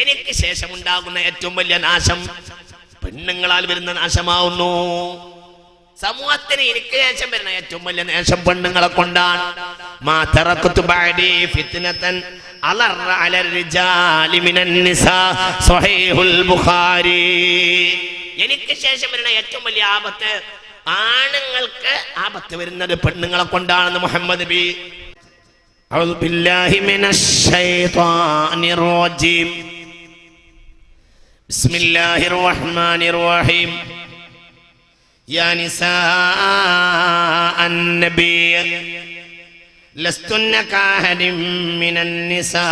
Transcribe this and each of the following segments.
എനിക്ക് ശേഷമുണ്ടാകുന്ന ഏറ്റവും വലിയ നാശം പെണ്ണുങ്ങളാൽ വരുന്ന നാശമാവുന്നു. സമൂഹത്തിന് എനിക്ക് ശേഷം വരുന്ന ഏറ്റവും വലിയ നാശം പെണ്ണുങ്ങളെ കൊണ്ടാണ്. മാ തറഖതു ബഅദി ഫിത്നതൻ അലറ അലർ റിജാലി മിനൻ നിസാ സ്വഹീഹുൽ ബുഖാരി. എനിക്ക് ശേഷം വരുന്ന ഏറ്റവും വലിയ ആപത്ത് ആണുങ്ങൾക്ക് ആപത്ത് വരുന്നത് പെണ്ണുങ്ങളെ കൊണ്ടാണെന്ന് മുഹമ്മദ് നബി. അഊദു ബില്ലാഹി മിനശ് ശൈത്വാനിർ റജീം. ബിസ്മില്ലാഹിർ റഹ്മാനിർ റഹീം. യാ നിസാ അൻ-നബി ലസ്തുന്ന കഅഹദിൻ മിനൻ നിസാ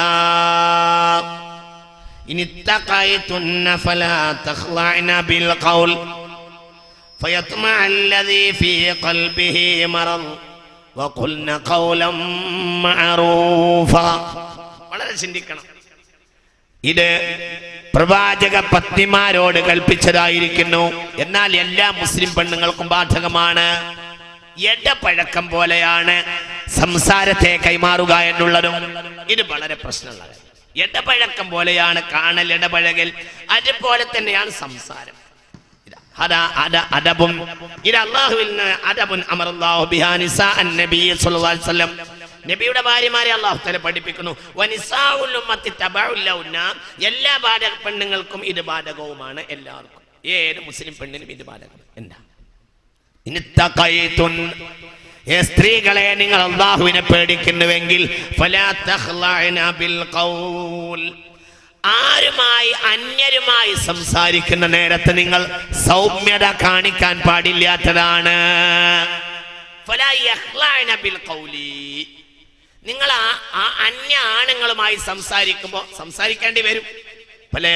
ഇൻ ഇത്തഖൈതുന്ന ഫലാ തഖ്ലഅന ബിൽ ഖൗൽ ഫയത്മഅ അല്ലദീ ഫീ ഖൽബിഹി മറദ് വഖുൽന ഖൗലൻ മഅറൂഫാ. വളരെ ചിന്തിക്കണം. ഇത് പ്രവാചക പത്നിമാരോട് കൽപ്പിച്ചതായിരിക്കുന്നു. എന്നാൽ എല്ലാ മുസ്ലിം പെണ്ണുങ്ങൾക്കും ബാധകമാണ്. ഇടപഴക്കം പോലെയാണ് സംസാരത്തെ കൈമാറുക എന്നുള്ളതും. ഇത് വളരെ പ്രശ്നമുള്ളത്. ഇടപഴക്കം പോലെയാണ് കാണൽ, ഇടപഴകൽ. അതുപോലെ തന്നെയാണ് സംസാരം. അദബും ഇത് അല്ലാഹുവിൽ നിന്ന് അദബുൻ അമറല്ലാഹു ബിഹാ നിസാ അൻ-നബി സ്വല്ലല്ലാഹു അലൈഹി വസല്ലം. നബിയുടെ ഭാര്യമാരെ അല്ലാഹു തആല പഠിപ്പിക്കുന്നു. വനിസാഉൽ ഉമ്മത്തി തബഉൽ ലൗന. എല്ലാ പെണ്ണുങ്ങൾക്കും ഇത് ബാധകവുമാണ്. എല്ലാവർക്കും, ഏത് മുസ്ലിം പെണ്ണിനും ഇത് ബാധകം. എന്താ ഇനിത്തഖൈതുൻ, സ്ത്രീകളെ നിങ്ങൾ അല്ലാഹുവിനെ പേടിക്കുന്നുവെങ്കിൽ ഫലാ തഖ്ലഅന ബിൽ ഖൗൽ, ആരുമായി അന്യരുമായി സംസാരിക്കുന്ന നേരത്ത് നിങ്ങൾ സൗമ്യത കാണിക്കാൻ പാടില്ലാത്തതാണ്. ഫലാ യഖ്ലഅന ബിൽ ഖൗലി, നിങ്ങൾ ആ അന്യ ആണുങ്ങളുമായി സംസാരിക്കുമ്പോൾ സംസാരിക്കേണ്ടി വരും.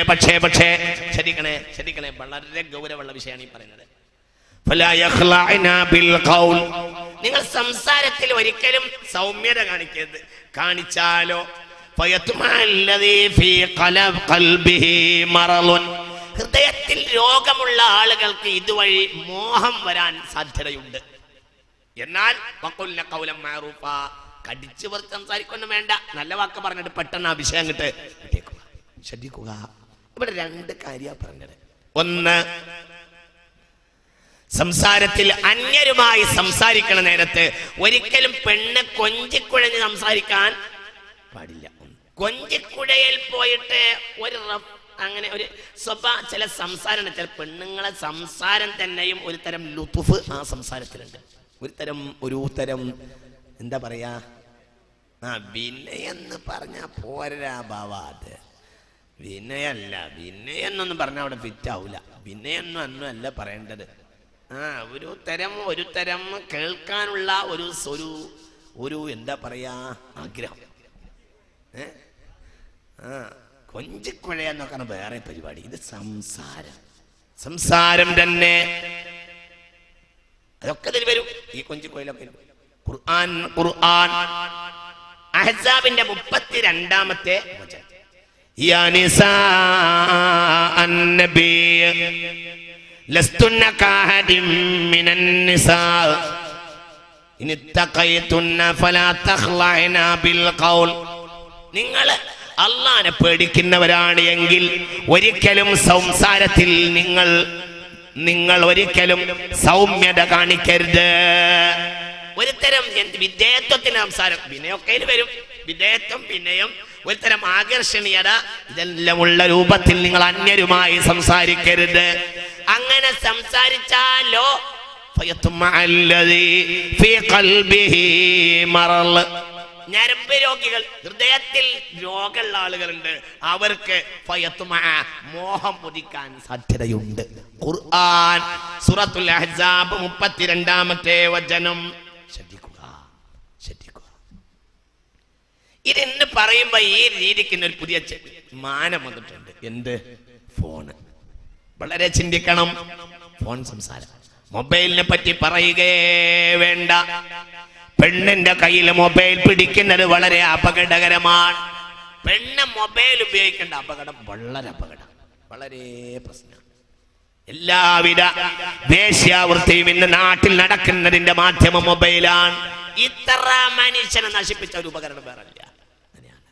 പക്ഷേ ശ്രദ്ധിക്കണേ, വളരെ ഗൗരവമുള്ള വിഷയമാണ് ഈ പറയുന്നത്. ഫലാ യഖ്ലഅന ബിൽ ഖൗൽ, നിങ്ങൾ സംസാരത്തിൽ ഒരിക്കലും സൗമ്യത കാണിക്കരുത്. കാണിച്ചാലോ ഹൃദയത്തിൽ രോഗമുള്ള ആളുകൾക്ക് ഇതുവഴി മോഹം വരാൻ സാധ്യതയുണ്ട്. എന്നാൽ കടിച്ചു പുറത്ത് സംസാരിക്കൊന്നും വേണ്ട, നല്ല വാക്ക് പറഞ്ഞിട്ട് പെട്ടെന്ന് ആ വിഷയം കിട്ട് ശ്രദ്ധിക്കുക. ഇവിടെ രണ്ട് കാര്യമാണ് പറഞ്ഞത്. ഒന്ന്, സംസാരത്തിൽ അന്യരുമായി സംസാരിക്കണ നേരത്ത് ഒരിക്കലും പെണ്ണ് കൊഞ്ചിക്കുഴഞ്ഞ് സംസാരിക്കാൻ പാടില്ല. കൊഞ്ചിക്കുഴയിൽ പോയിട്ട് അങ്ങനെ ഒരു ചില സംസാരം, ചില പെണ്ണുങ്ങളെ സംസാരം തന്നെയും ഒരു തരം ലുതുഫ് ആ സംസാരത്തിലുണ്ട്. ഒരു തരം എന്താ പറയാ, വിനയെന്ന് പറഞ്ഞാ പോരാ ബാവാത്. വിനയല്ല, വിനയെന്നൊന്നും പറഞ്ഞാൽ അവിടെ ഫിറ്റാവൂല. വിനയൊന്നും അല്ല പറയേണ്ടത്. ഒരു തരം കേൾക്കാനുള്ള ഒരു എന്താ പറയാ ആഗ്രഹം. കൊഞ്ചിക്കുഴയെന്നൊക്കെ വേറെ പരിപാടി. ഇത് സംസാരം തന്നെ. അതൊക്കെ ഇതിൽ വരും, ഈ കൊഞ്ചിക്കുഴയിലൊക്കെ. ഖുർആൻ അഹ്സാബിന്റെ 32-ാമത്തെ വചനം. യാ നിസാ അൻ-നബി ലസ്തുന്ന കഅഹദിൻ മിനൻ നിസാ ഇൻ ഇത്തഖൈതുന്ന ഫലാ തഖ്ലഅന ബിൽ ഖൗൽ. നിങ്ങൾ അല്ലാഹുവിനെ പേടിക്കുന്നവരാണ് എങ്കിൽ ഒരിക്കലും സംസാരത്തിൽ നിങ്ങൾ ഒരിക്കലും സൗമ്യത കാണിക്കരുത്. ഒരു തരം വിധേയത്വത്തിന്റെ സംസാരം, വിനയൊക്കെ വരും. വിധേയത്വം, വിനയം, ഒരു തരം ആകർഷണീയത, ഇതെല്ലാം ഉള്ള രൂപത്തിൽ നിങ്ങൾ അന്യരുമായി സംസാരിക്കരുത്. അങ്ങനെ സംസാരിച്ചാലോ ഞരമ്പ് രോഗികൾ, ഹൃദയത്തിൽ രോഗമുള്ള ആളുകളുണ്ട്, അവർക്ക് മോഹം ഉദിക്കാൻ സാധ്യതയുണ്ട്. ഖുർആൻ സൂറത്തുൽ അഹ്സാബ് 32-ാമത്തെ വചനം. ശ്രദ്ധിക്കുക. ഇതെന്ന് പറയുമ്പോ ഈ രീതിക്ക് ഒരു പുതിയ മാനം വന്നിട്ടുണ്ട്. എന്ത്? ഫോണ്. വളരെ ചിന്തിക്കണം. ഫോൺ സംസാരം, മൊബൈലിനെ പറ്റി പറയുകയേ വേണ്ട. പെണ്ണിന്റെ കയ്യിൽ മൊബൈൽ പിടിക്കുന്നത് വളരെ അപകടകരമാണ്. പെണ്ണ് മൊബൈൽ ഉപയോഗിക്കേണ്ട അപകടം വളരെ പ്രശ്നമാണ്. എല്ലാവിധ വേശ്യാവൃത്തിയും ഇന്ന് നാട്ടിൽ നടക്കുന്നതിന്റെ മാധ്യമം മൊബൈലാണ്. ഇത്ര മനുഷ്യനെ നശിപ്പിച്ച ഒരു ഉപകരണം വേറെ ഇല്ല. അങ്ങനെയാണ്,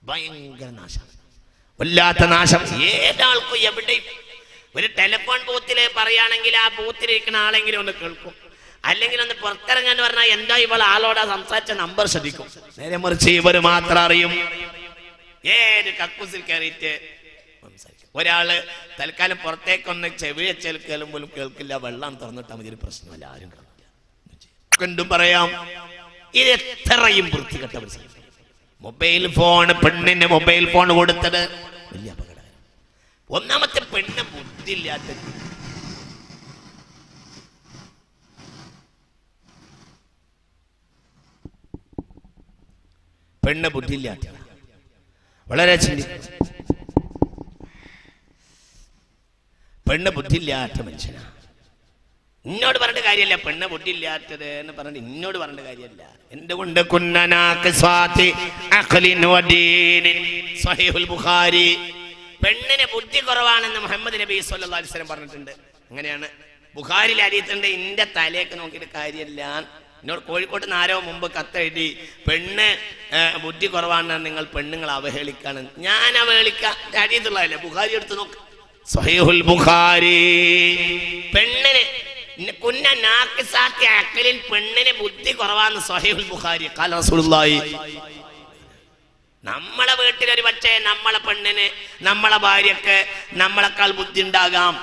ഭയങ്കര നാശമാണ്. വല്ലാത്ത നാശം. ഏതാൾക്കും എവിടെയും ഒരു ടെലിഫോൺ ബൂത്തിൽ പറയുകയാണെങ്കിൽ ആ ബൂത്തിലിരിക്കുന്ന ആളെങ്കിലും ഒന്ന് കേൾക്കും, അല്ലെങ്കിൽ ഒന്ന് പുറത്തിറങ്ങാൻ പറഞ്ഞാൽ എന്താ ഇവൾ ആളോടാ സംസാരിച്ച നമ്പർ ശ്രദ്ധിക്കും. നേരെ മറിച്ച് ഇവർ മാത്രം അറിയും. ഏത് കക്കൂസിൽ കയറിയിട്ട് സംസാരിക്കും. ഒരാള് തൽക്കാലം പുറത്തേക്കൊന്ന് ചെവിയച്ചൽ പോലും കേൾക്കില്ല, വെള്ളം തുറന്നിട്ടാൽ മതി, ഒരു പ്രശ്നമല്ല, ആരും കേൾക്കില്ല. എന്തും പറയാം. ഇത് എത്രയും വൃത്തികെട്ട ഒരു മൊബൈൽ ഫോൺ, പെണ്ണിന് മൊബൈൽ ഫോൺ കൊടുത്തത് വലിയ അപകടം. ഒന്നാമത്തെ പെണ്ണ് ബുദ്ധിയില്ലാത്ത, പെണ്ണ് ബുദ്ധിയില്ലാത്ത, വളരെ പെണ്ണ് ബുദ്ധിയില്ലാത്ത മനുഷ്യനാ. ഇന്നോട് പറഞ്ഞിട്ട് കാര്യമല്ല, പെണ്ണ് ബുദ്ധിയില്ലാത്തത് എന്ന് പറഞ്ഞിട്ട് ഇന്നോട് പറഞ്ഞിട്ട് കാര്യമല്ല. എന്തുകൊണ്ട്? ബുഖാരി പെണ്ണിന് ബുദ്ധി കുറവാണെന്ന് മുഹമ്മദ് നബി സല്ലല്ലാഹു അലൈഹി വസല്ലം പറഞ്ഞിട്ടുണ്ട്. അങ്ങനെയാണ് ബുഖാരിയിൽ അറിയിട്ടുണ്ട്. ഇന്റെ തലയൊക്കെ നോക്കിയിട്ട് കാര്യമല്ല. എന്നോട് കോഴിക്കോട്ട് നിന്ന് ആരോ മുമ്പ് കത്തെഴുതി, പെണ്ണ് ബുദ്ധി കുറവാണെന്ന് നിങ്ങൾ പെണ്ണുങ്ങൾ അവഹേളിക്കാണ്. ഞാൻ അവഹേളിക്കാൻ അറിയത്തുള്ളതല്ലേ? ബുഖാരി എടുത്ത് നോക്ക്, സ്വഹീഹുൽ ബുഖാരി. പെണ്ണിന് പെണ്ണിന് ബുദ്ധി കുറവാന്ന് സ്വഹീഹുൽ ബുഖാരി. ഖാല റസൂലുള്ളാഹി. നമ്മളെ വീട്ടിലൊരു പക്ഷേ നമ്മളെ പെണ്ണിന്, നമ്മളെ ഭാര്യക്ക് നമ്മളെക്കാൾ ബുദ്ധി ഉണ്ടാകാം.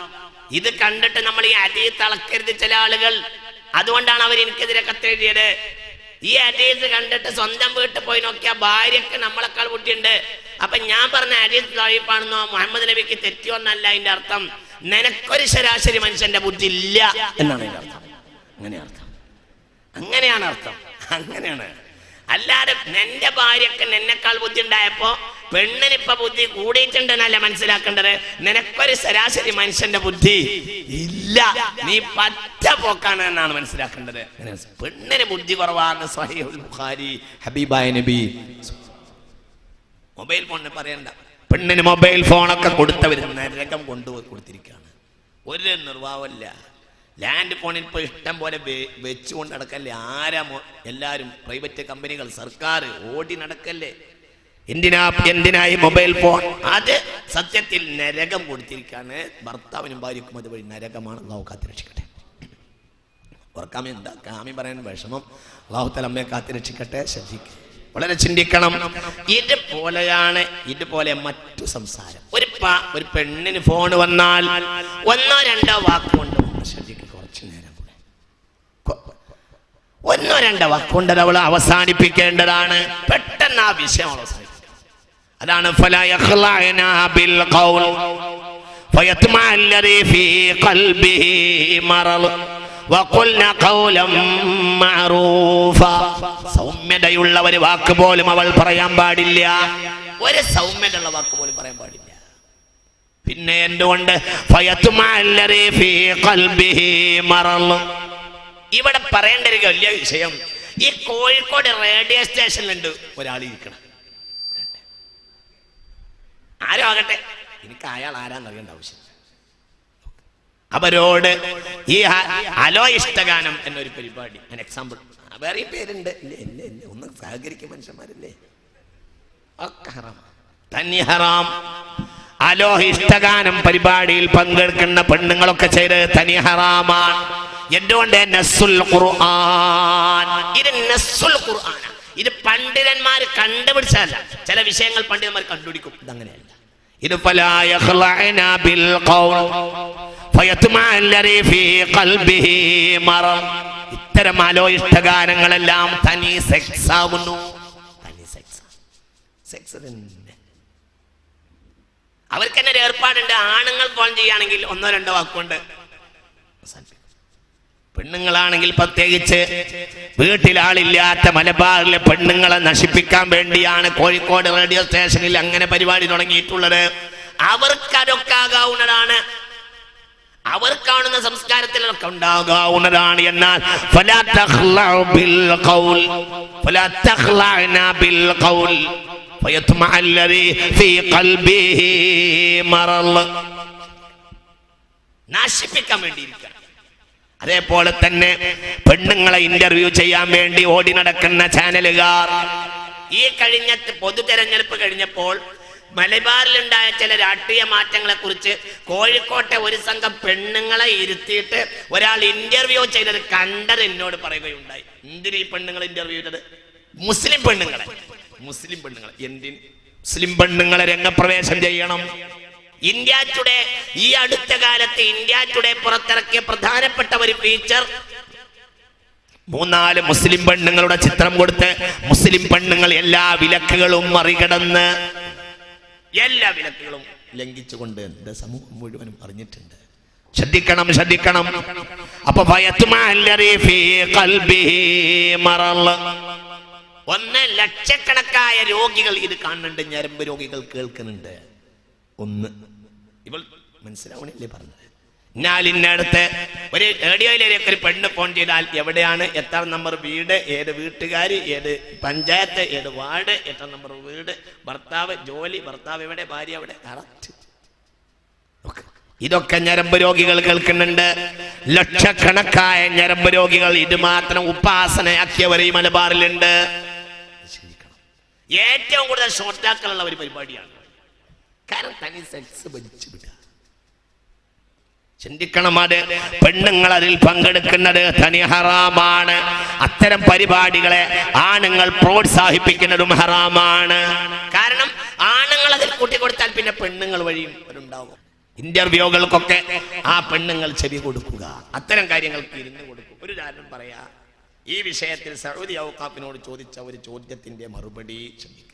ഇത് കണ്ടിട്ട് നമ്മൾ ഈ ഹദീസ് അളക്കരുത് ചില ആളുകൾ. അതുകൊണ്ടാണ് അവർ എനിക്കെതിരെ കത്തെഴുതിയത്. ഈ ഹദീസ് കണ്ടിട്ട് സ്വന്തം വീട്ടിൽ പോയി നോക്കിയാൽ ഭാര്യക്ക് നമ്മളെക്കാൾ ബുദ്ധിയുണ്ട്. അപ്പൊ ഞാൻ പറഞ്ഞ ഹദീസ് ദഈഫാണെന്നോ മുഹമ്മദ് നബിക്ക് തെറ്റിയൊന്നല്ല അതിന്റെ അർത്ഥം. നിനക്കൊരു ശരാശരി മനുഷ്യന്റെ ബുദ്ധി ഇല്ല എന്നാണ് അതിന്റെ അർത്ഥം. അങ്ങനെയാണ് അർത്ഥം. അങ്ങനെയാണ്. അല്ലാതെ നിന്റെ ഭാര്യക്ക് നിന്നെക്കാൾ ബുദ്ധി ഉണ്ടായപ്പോ പെണ്ണിനിപ്പോ ബുദ്ധി കൂടിയിട്ടുണ്ടെന്നല്ല മനസ്സിലാക്കേണ്ടത്. നിനക്കൊരു ശരാശരി മനുഷ്യന്റെ ബുദ്ധി ഇല്ല, നീ പറ്റ പോക്കാണ് എന്നാണ് മനസ്സിലാക്കേണ്ടത്. പെണ്ണിന് ബുദ്ധി കുറവാണ് സ്വഹീഹുൽ ബുഖാരി. ഹബീബായ നബി. മൊബൈൽ ഫോണിന് പറയണ്ട, പെണ്ണിന് മൊബൈൽ ഫോണൊക്കെ കൊടുത്തവർ നരകം കൊണ്ടുപോയി കൊടുത്തിരിക്കുകയാണ്. ഒരു നിർവാഹമില്ല. ലാൻഡ് ഫോണിൽ ഇപ്പോൾ ഇഷ്ടം പോലെ വെച്ചുകൊണ്ട് നടക്കല്ലേ. എല്ലാവരും പ്രൈവറ്റ് കമ്പനികൾ, സർക്കാർ ഓടി നടക്കല്ലേ. എന്തിനായി മൊബൈൽ ഫോൺ? അത് സത്യത്തിൽ നരകം കൊടുത്തിരിക്കുകയാണ്. ഭർത്താവിനും ഭാര്യക്കും അതുവഴി നരകമാണ്. അള്ളാഹു കാത്തിരക്ഷിക്കട്ടെ. ഓർക്കാമി എന്താ കാമി പറയാൻ വിഷമം. അള്ളാഹു തആല നമ്മെ കാത്തിരക്ഷിക്കട്ടെ. ശ്രദ്ധിക്കുക, വളരെ ചിന്തിക്കണം. ഇതുപോലെ മറ്റു സംസാരം. ഒരു പെണ്ണിന് ഫോൺ വന്നാൽ ഒന്നോ രണ്ടോ വാക്കുകൊണ്ട് ശ്രദ്ധിക്കുക. കുറച്ചു നേരം ഒന്നോ രണ്ടോ വാക്കുകൊണ്ട് അവൾ അവസാനിപ്പിക്കേണ്ടതാണ്. പെട്ടെന്ന് ആ വിഷയം അവസാനിപ്പിക്കുക. അതാണ് ഫലാ യഖ്ലഅനാ ബിൽ ഖൗൽ ഫയത്മഅ അല്ലദീ ഫീ ഖൽബിഹി മറദ് വഖുൽനാ ഖൗലൻ മഅറൂഫ. സൗമ്യതയുള്ള ഒരു വാക്ക് പോലും അവൾ പറയാൻ പാടില്ല. ഒരു സൗമ്യതയുള്ള വാക്ക് പോലും പറയാൻ പാടില്ല. പിന്നെ എന്തുകൊണ്ട്? ഫയത്മഅ അല്ലദീ ഫീ ഖൽബിഹി മറദ്. ഇവിടെ പറയേണ്ട ഒരു വലിയ വിഷയം, ഈ കോഴിക്കോട് റേഡിയോ സ്റ്റേഷനിലുണ്ട് ഒരാളിരിക്കണം. ആരോ ആകട്ടെ, എനിക്ക് അയാൾ ആരാന്നറിയേണ്ട ആവശ്യം. അവരോട് ഈ ഹലോ ഇഷ്ടഗാനം എന്നൊരു പരിപാടി, എക്സാമ്പിൾ, വേറെ പേരുണ്ട്. ഇല്ല ഒന്ന് സഹകരിക്കും മനുഷ്യന്മാരല്ലേ. തനി ഹറാം. ഹലോ ഇഷ്ടഗാനം പരിപാടിയിൽ പങ്കെടുക്കുന്ന പെണ്ണുങ്ങളൊക്കെ ചെയ്ത് തനി ഹറാമാണ്. എന്തുകൊണ്ട്? നസ്സുൽ ഖുർആൻ. ഇത് നസ്സുൽ ഖുർആൻ. ഇത് പണ്ഡിതന്മാർ കണ്ടുപിടിച്ചതല്ല. ചില വിഷയങ്ങൾ പണ്ഡിതന്മാർ കണ്ടുപിടിക്കും. ഇതങ്ങനെയല്ല. ഇത് ഫലാ യഖ്ലഅനാ ബിൽ ഖൗൽ ഫയത്മഅ അല്ലദീ ഫീ ഖൽബിഹി മറദ്. ഇത്തരം ഹലോ ഇഷ്ടഗാനങ്ങളെല്ലാം തനി സെക്സ് ആകുന്നു. തനി സെക്സ് അവർക്ക് തന്നെ ഒരു ഏർപ്പാടുണ്ട്. ആണുങ്ങൾ ഫോൺ ചെയ്യുകയാണെങ്കിൽ ഒന്നോ രണ്ടോ വാക്കുകൊണ്ട് പെണ്ണുങ്ങളാണെങ്കിൽ പ്രത്യേകിച്ച് വീട്ടിലാളില്ലാത്ത മലബാറിലെ പെണ്ണുങ്ങളെ നശിപ്പിക്കാൻ വേണ്ടിയാണ് കോഴിക്കോട് റേഡിയോ സ്റ്റേഷനിൽ അങ്ങനെ പരിപാടി തുടങ്ങിയിട്ടുള്ളത്. അവർക്കതൊക്കെ ആകാവുന്നതാണ്. അവർ കാണുന്ന സംസ്കാരത്തിലൊക്കെ ഉണ്ടാകാവുന്നതാണ്. എന്നാൽ ഫലാ തഖ്ലഉ ബിൽ ഖൗൽ ഫലാ തഖ്ലഅനാ ബിൽ ഖൗൽ ഫയത്മഅ അല്ലദീ ഫീ ഖൽബിഹി മറദ്. നശിപ്പിക്കാൻ വേണ്ടിയിരിക്കുക. അതേപോലെ തന്നെ പെണ്ണുങ്ങളെ ഇന്റർവ്യൂ ചെയ്യാൻ വേണ്ടി ഓടി നടക്കുന്ന ചാനലുകാർ. ഈ കഴിഞ്ഞ പൊതു തെരഞ്ഞെടുപ്പ് കഴിഞ്ഞപ്പോൾ മലബാറിലുണ്ടായ ചില രാഷ്ട്രീയ മാറ്റങ്ങളെ കുറിച്ച് കോഴിക്കോട്ടെ ഒരു സംഘം പെണ്ണുങ്ങളെ ഇരുത്തിയിട്ട് ഒരാൾ ഇന്റർവ്യൂ ചെയ്തത് കണ്ടത് എന്നോട് പറയുകയുണ്ടായി. എന്തിനാ ഈ പെണ്ണുങ്ങളെ ഇന്റർവ്യൂ ചെയ്തത്? മുസ്ലിം പെണ്ണുങ്ങളെ എന്തിന് മുസ്ലിം പെണ്ണുങ്ങളെ രംഗപ്രവേശം ചെയ്യണം? ഇന്ത്യ ടുഡേ ഈ അടുത്ത കാലത്ത് ഇന്ത്യ ടുഡേ പുറത്തിറക്കിയ പ്രധാനപ്പെട്ട ഒരു ഫീച്ചർ 3-4 മുസ്ലിം പെണ്ണുങ്ങളുടെ ചിത്രം കൊടുത്ത് മുസ്ലിം പെണ്ണുങ്ങൾ എല്ലാ വിലക്കുകളും മറികടന്ന് എല്ലാ വിലക്കുകളും ലംഘിച്ചുകൊണ്ട് എന്റെ സമൂഹം മുഴുവനും അറിഞ്ഞിട്ടുണ്ട്. ശ്രദ്ധിക്കണം. അപ്പൊ ഒന്ന് ലക്ഷക്കണക്കായ രോഗികൾ ഇത് കാണുന്നുണ്ട്, ഞരമ്പ് രോഗികൾ കേൾക്കുന്നുണ്ട്. ഒന്ന് ഇവൾ മനസ്സിലാവണില്ലേ പറഞ്ഞത്? ഇന്നടുത്ത് ഒരു റേഡിയോയിലേക്ക് ഒരു പെണ്ണ് ഫോൺ ചെയ്താൽ എവിടെയാണ്, എത്ര നമ്പർ വീട്, ഏത് വീട്ടുകാരി, ഏത് പഞ്ചായത്ത്, ഏത് വാർഡ്, എത്ര നമ്പർ വീട്, ഭർത്താവ്, ജോലി, ഭർത്താവ് എവിടെ, ഭാര്യ എവിടെ, ഇതൊക്കെ ഞരമ്പ് രോഗികൾ കേൾക്കുന്നുണ്ട്. ലക്ഷക്കണക്കായ ഞരമ്പ് രോഗികൾ ഇത് മാത്രം ഉപാസനയാക്കിയവർ ഈ മലബാറിലുണ്ട്. ഏറ്റവും കൂടുതൽ ഷോർട്ടാക്കളുള്ള ഒരു പരിപാടിയാണ്. കാരണം തനി സെക്സ് ഭരിച്ചു വിടുക. ചിന്തിക്കണം, അത് പെണ്ണുങ്ങൾ അതിൽ പങ്കെടുക്കുന്നത് തനി ഹറാമാണ്. അത്തരം പരിപാടികളെ ആണുങ്ങൾ പ്രോത്സാഹിപ്പിക്കുന്നതും ഹറാമാണ്. കാരണം ആണുങ്ങൾ അതിൽ കൂട്ടിക്കൊടുത്താൽ പിന്നെ പെണ്ണുങ്ങൾ വഴിയും അവരുണ്ടാവും. ഇന്റർവ്യൂകൾക്കൊക്കെ ആ പെണ്ണുങ്ങൾ ചെവി കൊടുക്കുക, അത്തരം കാര്യങ്ങൾക്ക് ഇരുന്ന് കൊടുക്കും. ഒരു ഉദാഹരണം പറയാ, ഈ വിഷയത്തിൽ സൗദി ഔഖാഫിനോട് ചോദിച്ച ഒരു ചോദ്യത്തിന്റെ മറുപടി ശ്രദ്ധിക്കുക.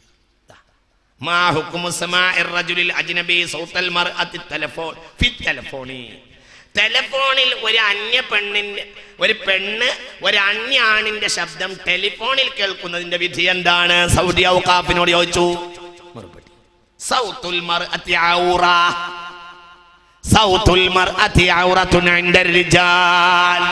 മാ ഹുക്മു സമാഇർ റജുലിൽ അജ്നബി സൗതൽ മർഅത്തി ടെലിഫോൺ ഫി ടെലിഫോണി. ടെലിഫോണിൽ ഒരു പെണ്ണ് ഒരു അന്യ ആണിന്റെ ശബ്ദം ടെലിഫോണിൽ കേൾക്കുന്നതിന്റെ വിധി എന്താണ്? സൗദി ഔഖാഫിനോട് ചോദിച്ചു. മറുപടി, സൗതുൽ മർഅത്തി ഔറ, സൗതുൽ മർഅത്തി ഔറത്തുൻ ഇൻദർ റിജാൽ.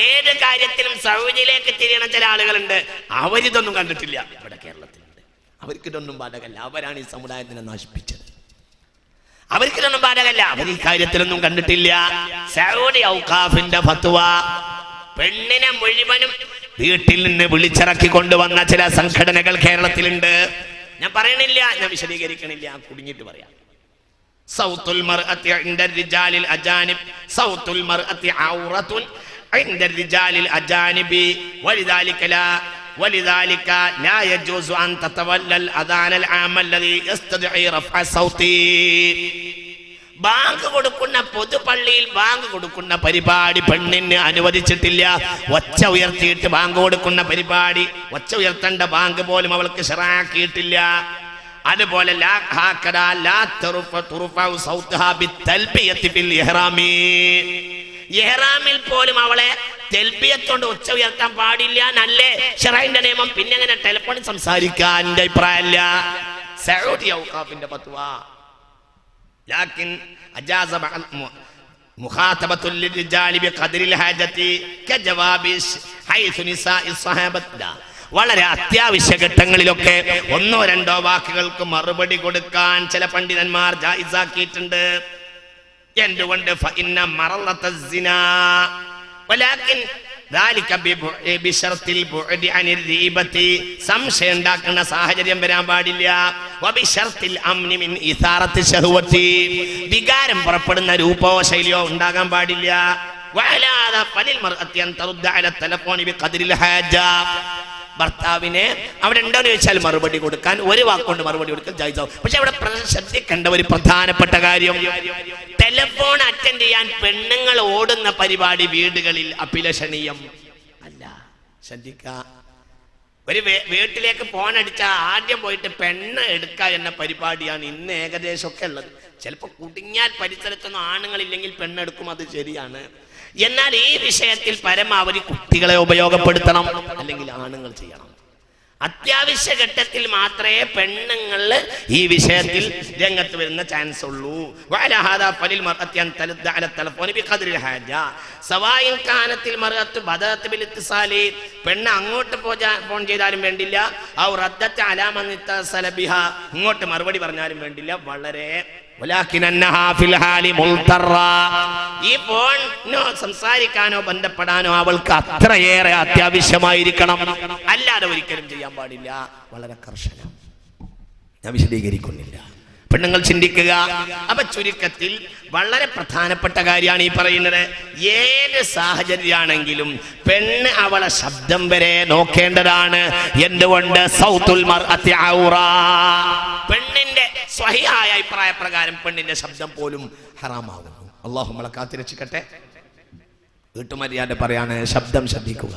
ഏത് കാര്യത്തിലും സൗദിയിലേക്ക് തിരിയണ ചില ആളുകളുണ്ട്, അവരിതൊന്നും കണ്ടിട്ടില്ല. ഇവിടെ കേരളത്തിലുണ്ട്, അവർക്കിതൊന്നും ബാധകല്ല. അവരാണ് ഈ സമുദായത്തിനെ നശിപ്പിച്ചത്. അവർക്കിതൊന്നും ബാധകല്ല, അവർ ഈ കാര്യത്തിലൊന്നും കണ്ടിട്ടില്ല. സൗദി ഔഖാഫിന്റെ ഫത്വ, പെണ്ണിനെ മുഴുവനും വീട്ടിൽ നിന്ന് വിളിച്ചിറക്കി കൊണ്ടുവന്ന ചില സംഘടനകൾ കേരളത്തിലുണ്ട്. ഞാൻ പറയണില്ല, ഞാൻ വിശദീകരിക്കണില്ല, കുടുങ്ങിയിട്ട് പറയാം. സൗത്തുൽ മർഅത്തി ഇൻദർ റിജാലിൽ അജാനിബ്, സൗത്തുൽ മർഅത്തി ഔറത്തുൻ ഇൻദർ റിജാലിൽ അജാനിബി ولذلك لا يجوز أن تتولى الأذان العام الذي يستدعي رفع الصوت. ബാങ്ക് കൊടുക്കുന്ന പൊതുപള്ളിയിൽ ബാങ്ക് കൊടുക്കുന്ന പരിപാടി പെണ്ണിന് അനുവദിച്ചിട്ടില്ല. ഒച്ച ഉയർത്തിയിട്ട് ബാങ്ക് കൊടുക്കുന്ന പരിപാടി, ഒച്ച ഉയർത്തേണ്ട ബാങ്ക് പോലും അവൾക്ക് ശറഅാക്കിയിട്ടില്ല. അതുപോലെ ഇഹ്റാമിൽ പോലും അവളെ തെൽബിയത്തോണ്ട് ഉച്ച ഉയർത്താൻ പാടില്ല, നല്ല ശറഈന്റെ നിയമം. പിന്നെ എങ്ങനെ ടെലിഫോണിൽ സംസാരിക്കാൻ? എന്റെ അഭിപ്രായമല്ല, സൗദി ഔഖാഫിന്റെ ഫത്വ. ലാകിൻ അജാസ മുഖാതബത്തുൽ ലിർജാലി ബിഖദ്രിൽ ഹാജതി കജവാബി ഹൈസു നിസാഇ സ്വഹാബത്ത്. വളരെ അത്യാവശ്യ ഘട്ടങ്ങളിലൊക്കെ 1-2 വാക്കുകൾക്ക് മറുപടി കൊടുക്കാൻ ചില പണ്ഡിതന്മാർ ജായിസാക്കിയിട്ടുണ്ട്. എന്തുകൊണ്ട്? ഫഇന്ന മറളത്തസ് സിനാ വലാകിൻ ദാലിക ബിശർത്തിൽ ബുഅദി അനിർ റീബതി. സംശയം ഉണ്ടാക്കുന്ന സാഹചര്യം വരാൻ പാടില്ല. വബിശർത്തിൽ അംനി മിൻ ഇസാറത്തി ശഹവതി. വികാരം പുറപ്പെടുന്ന രൂപമോ ശൈലിയോ ഉണ്ടാകാൻ പാടില്ല. വഅലാദ ഫലിൽ മർഅത്തി അൻ തറുദ്ദ അല ടെലിഫോണി ബിഖദ്രിൽ ഹാജ. ഭർത്താവിനെ അവിടെ ഉണ്ടോന്ന് ചോദിച്ചാൽ മറുപടി കൊടുക്കാൻ, ഒരു വാക്കുകൊണ്ട് മറുപടി കൊടുക്കാൻ ജായിസാവും. പക്ഷെ അവിടെ ശ്രദ്ധിക്കേണ്ട ഒരു പ്രധാനപ്പെട്ട കാര്യം, ടെലിഫോൺ അറ്റൻഡ് ചെയ്യാൻ പെണ്ണുങ്ങൾ ഓടുന്ന പരിപാടി വീടുകളിൽ അഭിലഷണീയം അല്ല. ശ്രദ്ധിക്ക, ഒരു വീട്ടിലേക്ക് ഫോൺ അടിച്ചാൽ ആദ്യം പോയിട്ട് പെണ്ണ് എടുക്കുക എന്ന പരിപാടിയാണ് ഇന്ന് ഏകദേശമൊക്കെ ഉള്ളത്. ചിലപ്പോൾ കുടുങ്ങിയാൽ പരിസരത്തൊന്നും ആണുങ്ങളില്ലെങ്കിൽ പെണ്ണെടുക്കും, അത് ശരിയാണ്. എന്നാൽ ഈ വിഷയത്തിൽ പരമാവധി കുട്ടികളെ ഉപയോഗപ്പെടുത്തണം, അല്ലെങ്കിൽ ആണുങ്ങൾ ചെയ്യണം. അത്യാവശ്യ ഘട്ടത്തിൽ മാത്രമേ പെണ്ണുങ്ങൾ ഈ വിഷയത്തിൽ രംഗത്ത് വരുന്ന ചാൻസ് ഉള്ളൂ. പെണ്ണ് അങ്ങോട്ട് ഫോൺ ചെയ്താലും വേണ്ടില്ല, ഇങ്ങോട്ട് മറുപടി പറഞ്ഞാലും വേണ്ടില്ല. വളരെ ഈ ഫോണിനോ സംസാരിക്കാനോ ബന്ധപ്പെടാനോ അവൾക്ക് അത്രയേറെ അത്യാവശ്യമായിരിക്കണം, അല്ലാതെ ഒരിക്കലും ചെയ്യാൻ പാടില്ല. വളരെ കർശനം. ഞാൻ വിശദീകരിക്കുന്നില്ല. പെണ്ണുങ്ങൾ ചിന്തിക്കുക. അപ്പൊ ചുരുക്കത്തിൽ വളരെ പ്രധാനപ്പെട്ട കാര്യമാണ് ഈ പറയുന്നത്. ഏത് സാഹചര്യമാണെങ്കിലും പെണ്ണ് അവളെ ശബ്ദം വരെ നോക്കേണ്ടതാണ്. എന്തുകൊണ്ട്? സൗത്തുൽ മർഅത്തി ഔറ. പെണ്ണിന്റെ സ്വഹിയായ അഭിപ്രായ പ്രകാരം പെണ്ണിന്റെ ശബ്ദം പോലും ഹറാമാകുന്നു. അല്ലാഹു നമ്മളെ കാത്തിരക്ഷിക്കട്ടെ. വീട്ടുമര്യാദ പറയാണ്, ശബ്ദം ശ്രദ്ധിക്കുക.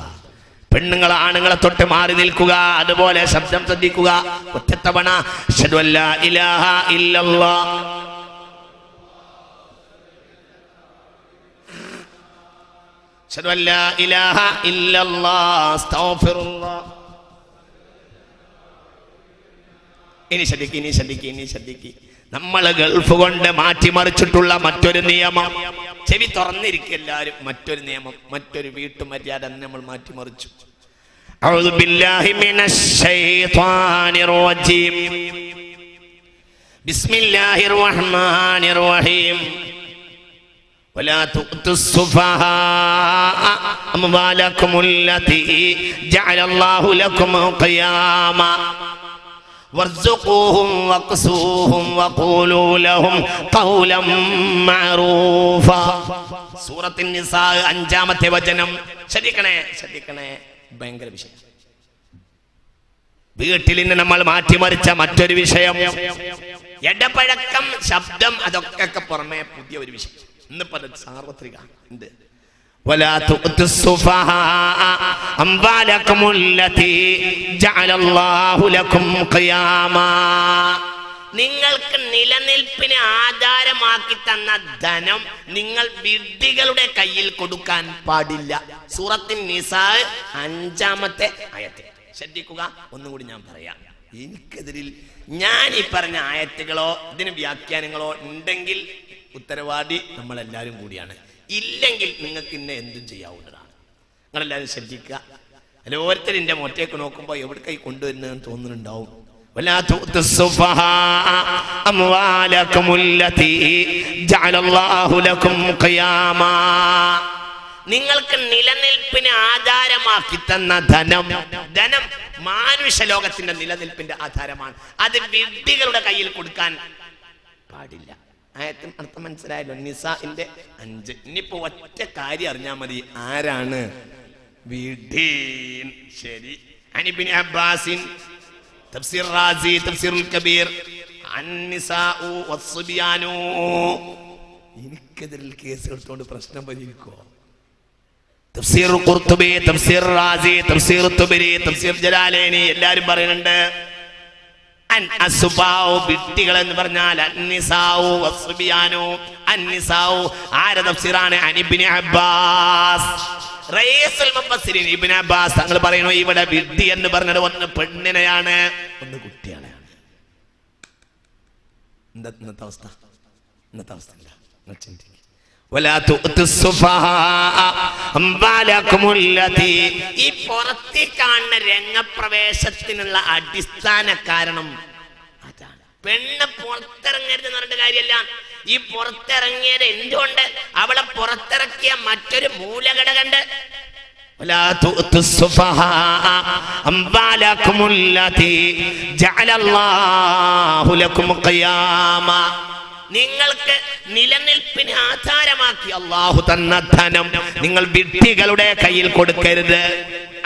പെണ്ണുങ്ങൾ ആണുങ്ങളെ തൊട്ട് മാറി നിൽക്കുക. അതുപോലെ ശബ്ദം ശ്രദ്ധിക്കുക. ഒറ്റത്തവണ അശ്ഹദു അല്ലാ ഇലാഹ ഇല്ലല്ലാഹ് അശ്ഹദു അല്ലാ ഇലാഹ ഇല്ലല്ലാഹ് അസ്തഗ്ഫിറുല്ലാഹ്. ഇനി ശ്രദ്ധിക്ക്. നമ്മൾ ഗൾഫ് കൊണ്ട് മാറ്റിമറിച്ചിട്ടുള്ള മറ്റൊരു നിയമം, ചെവി തുറന്നിരിക്കും എല്ലാവരും. മറ്റൊരു നിയമം, മറ്റൊരു വീട്ടുമര്യാദ നമ്മൾ മാറ്റിമറിച്ചു. അഊദു ബില്ലാഹി മിനശ് ശൈത്വാനിർ റജീം. ബിസ്മില്ലാഹിർ റഹ്മാനിർ റഹീം. വലാ തുഅ്തുസ് സുഫഹാ അംവാലകുമുല്ലതി ജഅലല്ലാഹു ലക്കും ഖിയാമ വർസുഖൂഹും വഖ്സൂഹും വഖൂലൂ ലഹും ഖൗലൻ മഅറൂഫ. സൂറത്തുൻ നിസാ 5-ാമത്തെ വചനം. ശ്രദ്ധിക്കണേ. ഭയങ്കര വിഷയം. വീട്ടിൽ നിന്ന് നമ്മൾ മാറ്റിമറിച്ച മറ്റൊരു വിഷയം ഇടപഴക്കം, ശബ്ദം, അതൊക്കെ പുറമെ പുതിയ ഒരു വിഷയം. ഇന്നിപ്പോ സാർവത്രിക എന്ത്? ولا تؤتوا السفهاء أموالكم التي جعل الله لكم قياما. നിങ്ങൾക്ക് നിലനിൽപ്പിന് ആധാരമാക്കി തന്ന ധനം നിങ്ങൾ വിഡ്ഢികളുടെ കയ്യിൽ കൊടുക്കാൻ പാടില്ല. സൂറത്തുൻ നിസാ 5-ാമത്തെ ആയത്ത്. ശ്രദ്ധിക്കുക. ഒന്നുകൂടി ഞാൻ പറയാം. എനിക്കെതിരിൽ ഞാൻ ഈ പറഞ്ഞ ആയത്തുകളോ ഇതിന് വ്യാഖ്യാനങ്ങളോ ഉണ്ടെങ്കിൽ ഉത്തരവാദി നമ്മളെല്ലാവരും കൂടിയാണ്. ഇല്ലെങ്കിൽ നിങ്ങൾക്ക് ഇന്നെ എന്തും ചെയ്യാവുന്നതാണ്. നിങ്ങളെല്ലാവരും ശ്രദ്ധിക്കുക. അല്ല, ഓരോരുത്തർ എൻ്റെ മൊറ്റേക്ക് നോക്കുമ്പോൾ എവിടെ കൈ കൊണ്ടുവരുന്നതെന്ന് തോന്നുന്നുണ്ടാവും. നിങ്ങൾക്ക് നിലനിൽപ്പിന് ആധാരമാക്കി തന്ന ധനം മാനുഷലോകത്തിന്റെ നിലനിൽപ്പിന്റെ ആധാരമാണ്. അത് വിഡ്ഢികളുടെ കയ്യിൽ കൊടുക്കാൻ പാടില്ല. ആയത്തിന് അർത്ഥം മനസ്സിലായല്ലോ. നിസാഇന്റെ 5. ഇനിയിപ്പോ ഒറ്റ കാര്യം അറിഞ്ഞാൽ മതി, ആരാണ് വിഡ്ഢീൻ. ശരി. അനിബ്നു അബ്ബാസിൻ തഫ്സീർ റാസി തഫ്സീറുൽ കബീർ അന്നിസാഉ വസ്സുബിയാനു. എനിക്കെതിരിൽ കേസ് എടുത്തുകൊണ്ട് പ്രശ്നം പരിഹരിക്കോ? തഫ്സീർ ഖുർതുബി, തഫ്സീർ റാസി, തഫ്സീർ തുബരി, തഫ്സീർ ജലാലൈനി എല്ലാരും പറയുന്നുണ്ട്. വിഡ്ഢികൾ എന്ന് പറഞ്ഞാൽ അന്നിസാഉ വസ്സുബിയാനു. അന്നിസാഉ ആരുടെ തഫ്സീറാണ്? Ibn Abbas. റഈസുൽ മുഫസ്സിരീൻ ഇബ്നു അബ്ബാസ് തങ്ങൾ പറയുന്നു, ഇവിടെ വിഡ്ഢി എന്ന് പറഞ്ഞത് ഒന്ന് പെണ്ണിനെയാണ്, ഒന്ന് കുട്ടികളെയാണ്. ഇന്നത്തെ അവസ്ഥ ഇല്ല. ഈ പുറത്തി കാണുന്ന രംഗപ്രവേശത്തിനുള്ള അടിസ്ഥാന കാരണം അതാണ്. പെണ്ണ് പുറത്തിറങ്ങരുത് എന്ന് പറഞ്ഞിട്ട് കാര്യമല്ല. ഈ പുറത്തിറങ്ങിയത് എന്തുകൊണ്ട്? അവളെ പുറത്തിറക്കിയ മറ്റൊരു മൂലഘടകണ്ട്. നിങ്ങൾക്ക് നിലനിൽപ്പിന് ആധാരമാക്കി അല്ലാഹു തന്ന ധനം നിങ്ങൾ വിഡ്ഢികളുടെ കയ്യിൽ കൊടുക്കരുത്.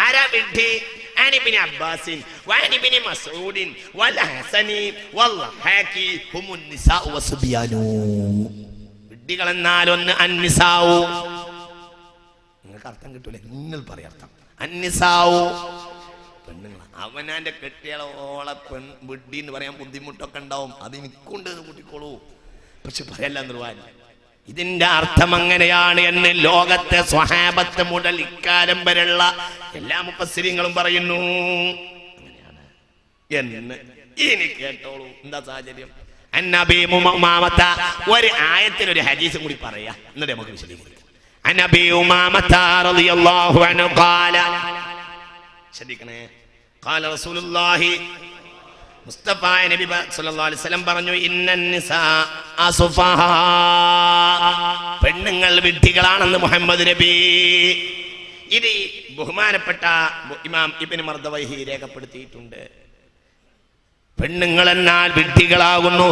ആരാ വിഡ്ഢി? ഇബ്നു അബ്ബാസിൻ വഇബ്നു മസ്ഊദിൻ വൽ ഹസനി വൽഹാക്കി ഹുമുൻ നിസാഉ വസ്ബിയാനു. വിഡ്ഢികൾ എന്നാൽ ഒന്ന് അന്നിസാഉ. നിങ്ങൾക്ക് അർത്ഥം കിട്ടൂലേ? നിങ്ങൾ പറയാം അർത്ഥം. അന്നിസാഉ പെണ്ണുങ്ങൾ. അവനാന്റെ കെട്ടിയോളെ വിഡ്ഢി എന്ന് പറയാൻ ബുദ്ധിമുട്ടൊക്കെ ഉണ്ടാവും. അത് എനിക്കുണ്ട്, കൂട്ടിക്കോളൂ. പക്ഷെ പറയല്ല നിർവാൻ. ഇതിന്റെ അർത്ഥം അങ്ങനെയാണ് എന്ന് ലോകത്തെ സ്വഹാബത്ത് മുതൽ ഇക്കാലം വരെയുള്ള എല്ലാ മുഫസ്സിരീങ്ങളും പറയുന്നു. അങ്ങനെയാണ് എന്ന് ഇനി കേട്ടോളൂ. എന്താ സാഹചര്യം? അന്നബി ഉമാമത. ഒരു ആയത്തിന് ഒരു ഹദീസും കൂടി പറയാ, എന്നിട്ട് നമുക്ക് വിശദീകരിക്കാം. അന്നബി ഉമാമത റളിയല്ലാഹു അൻഹു ഖാല. ശ്രദ്ധിക്കണേ. ഖാല റസൂലുള്ളാഹി മുസ്തഫ നബി സല്ലല്ലാഹു അലൈഹി വസല്ലം പറഞ്ഞു, ഇന്നൻ നിസാ അസുഫഹാ. പെണ്ണുങ്ങൾ വിഡ്ഢികളാണെന്ന് മുഹമ്മദ് നബി. ഇത് ബഹുമാനപ്പെട്ട ഇമാം ഇബ്നു മർദവൈഹി രേഖപ്പെടുത്തിയിട്ടുണ്ട്. പെണ്ണുങ്ങളെന്നാൽ വിഡ്ഢികളാകുന്നു.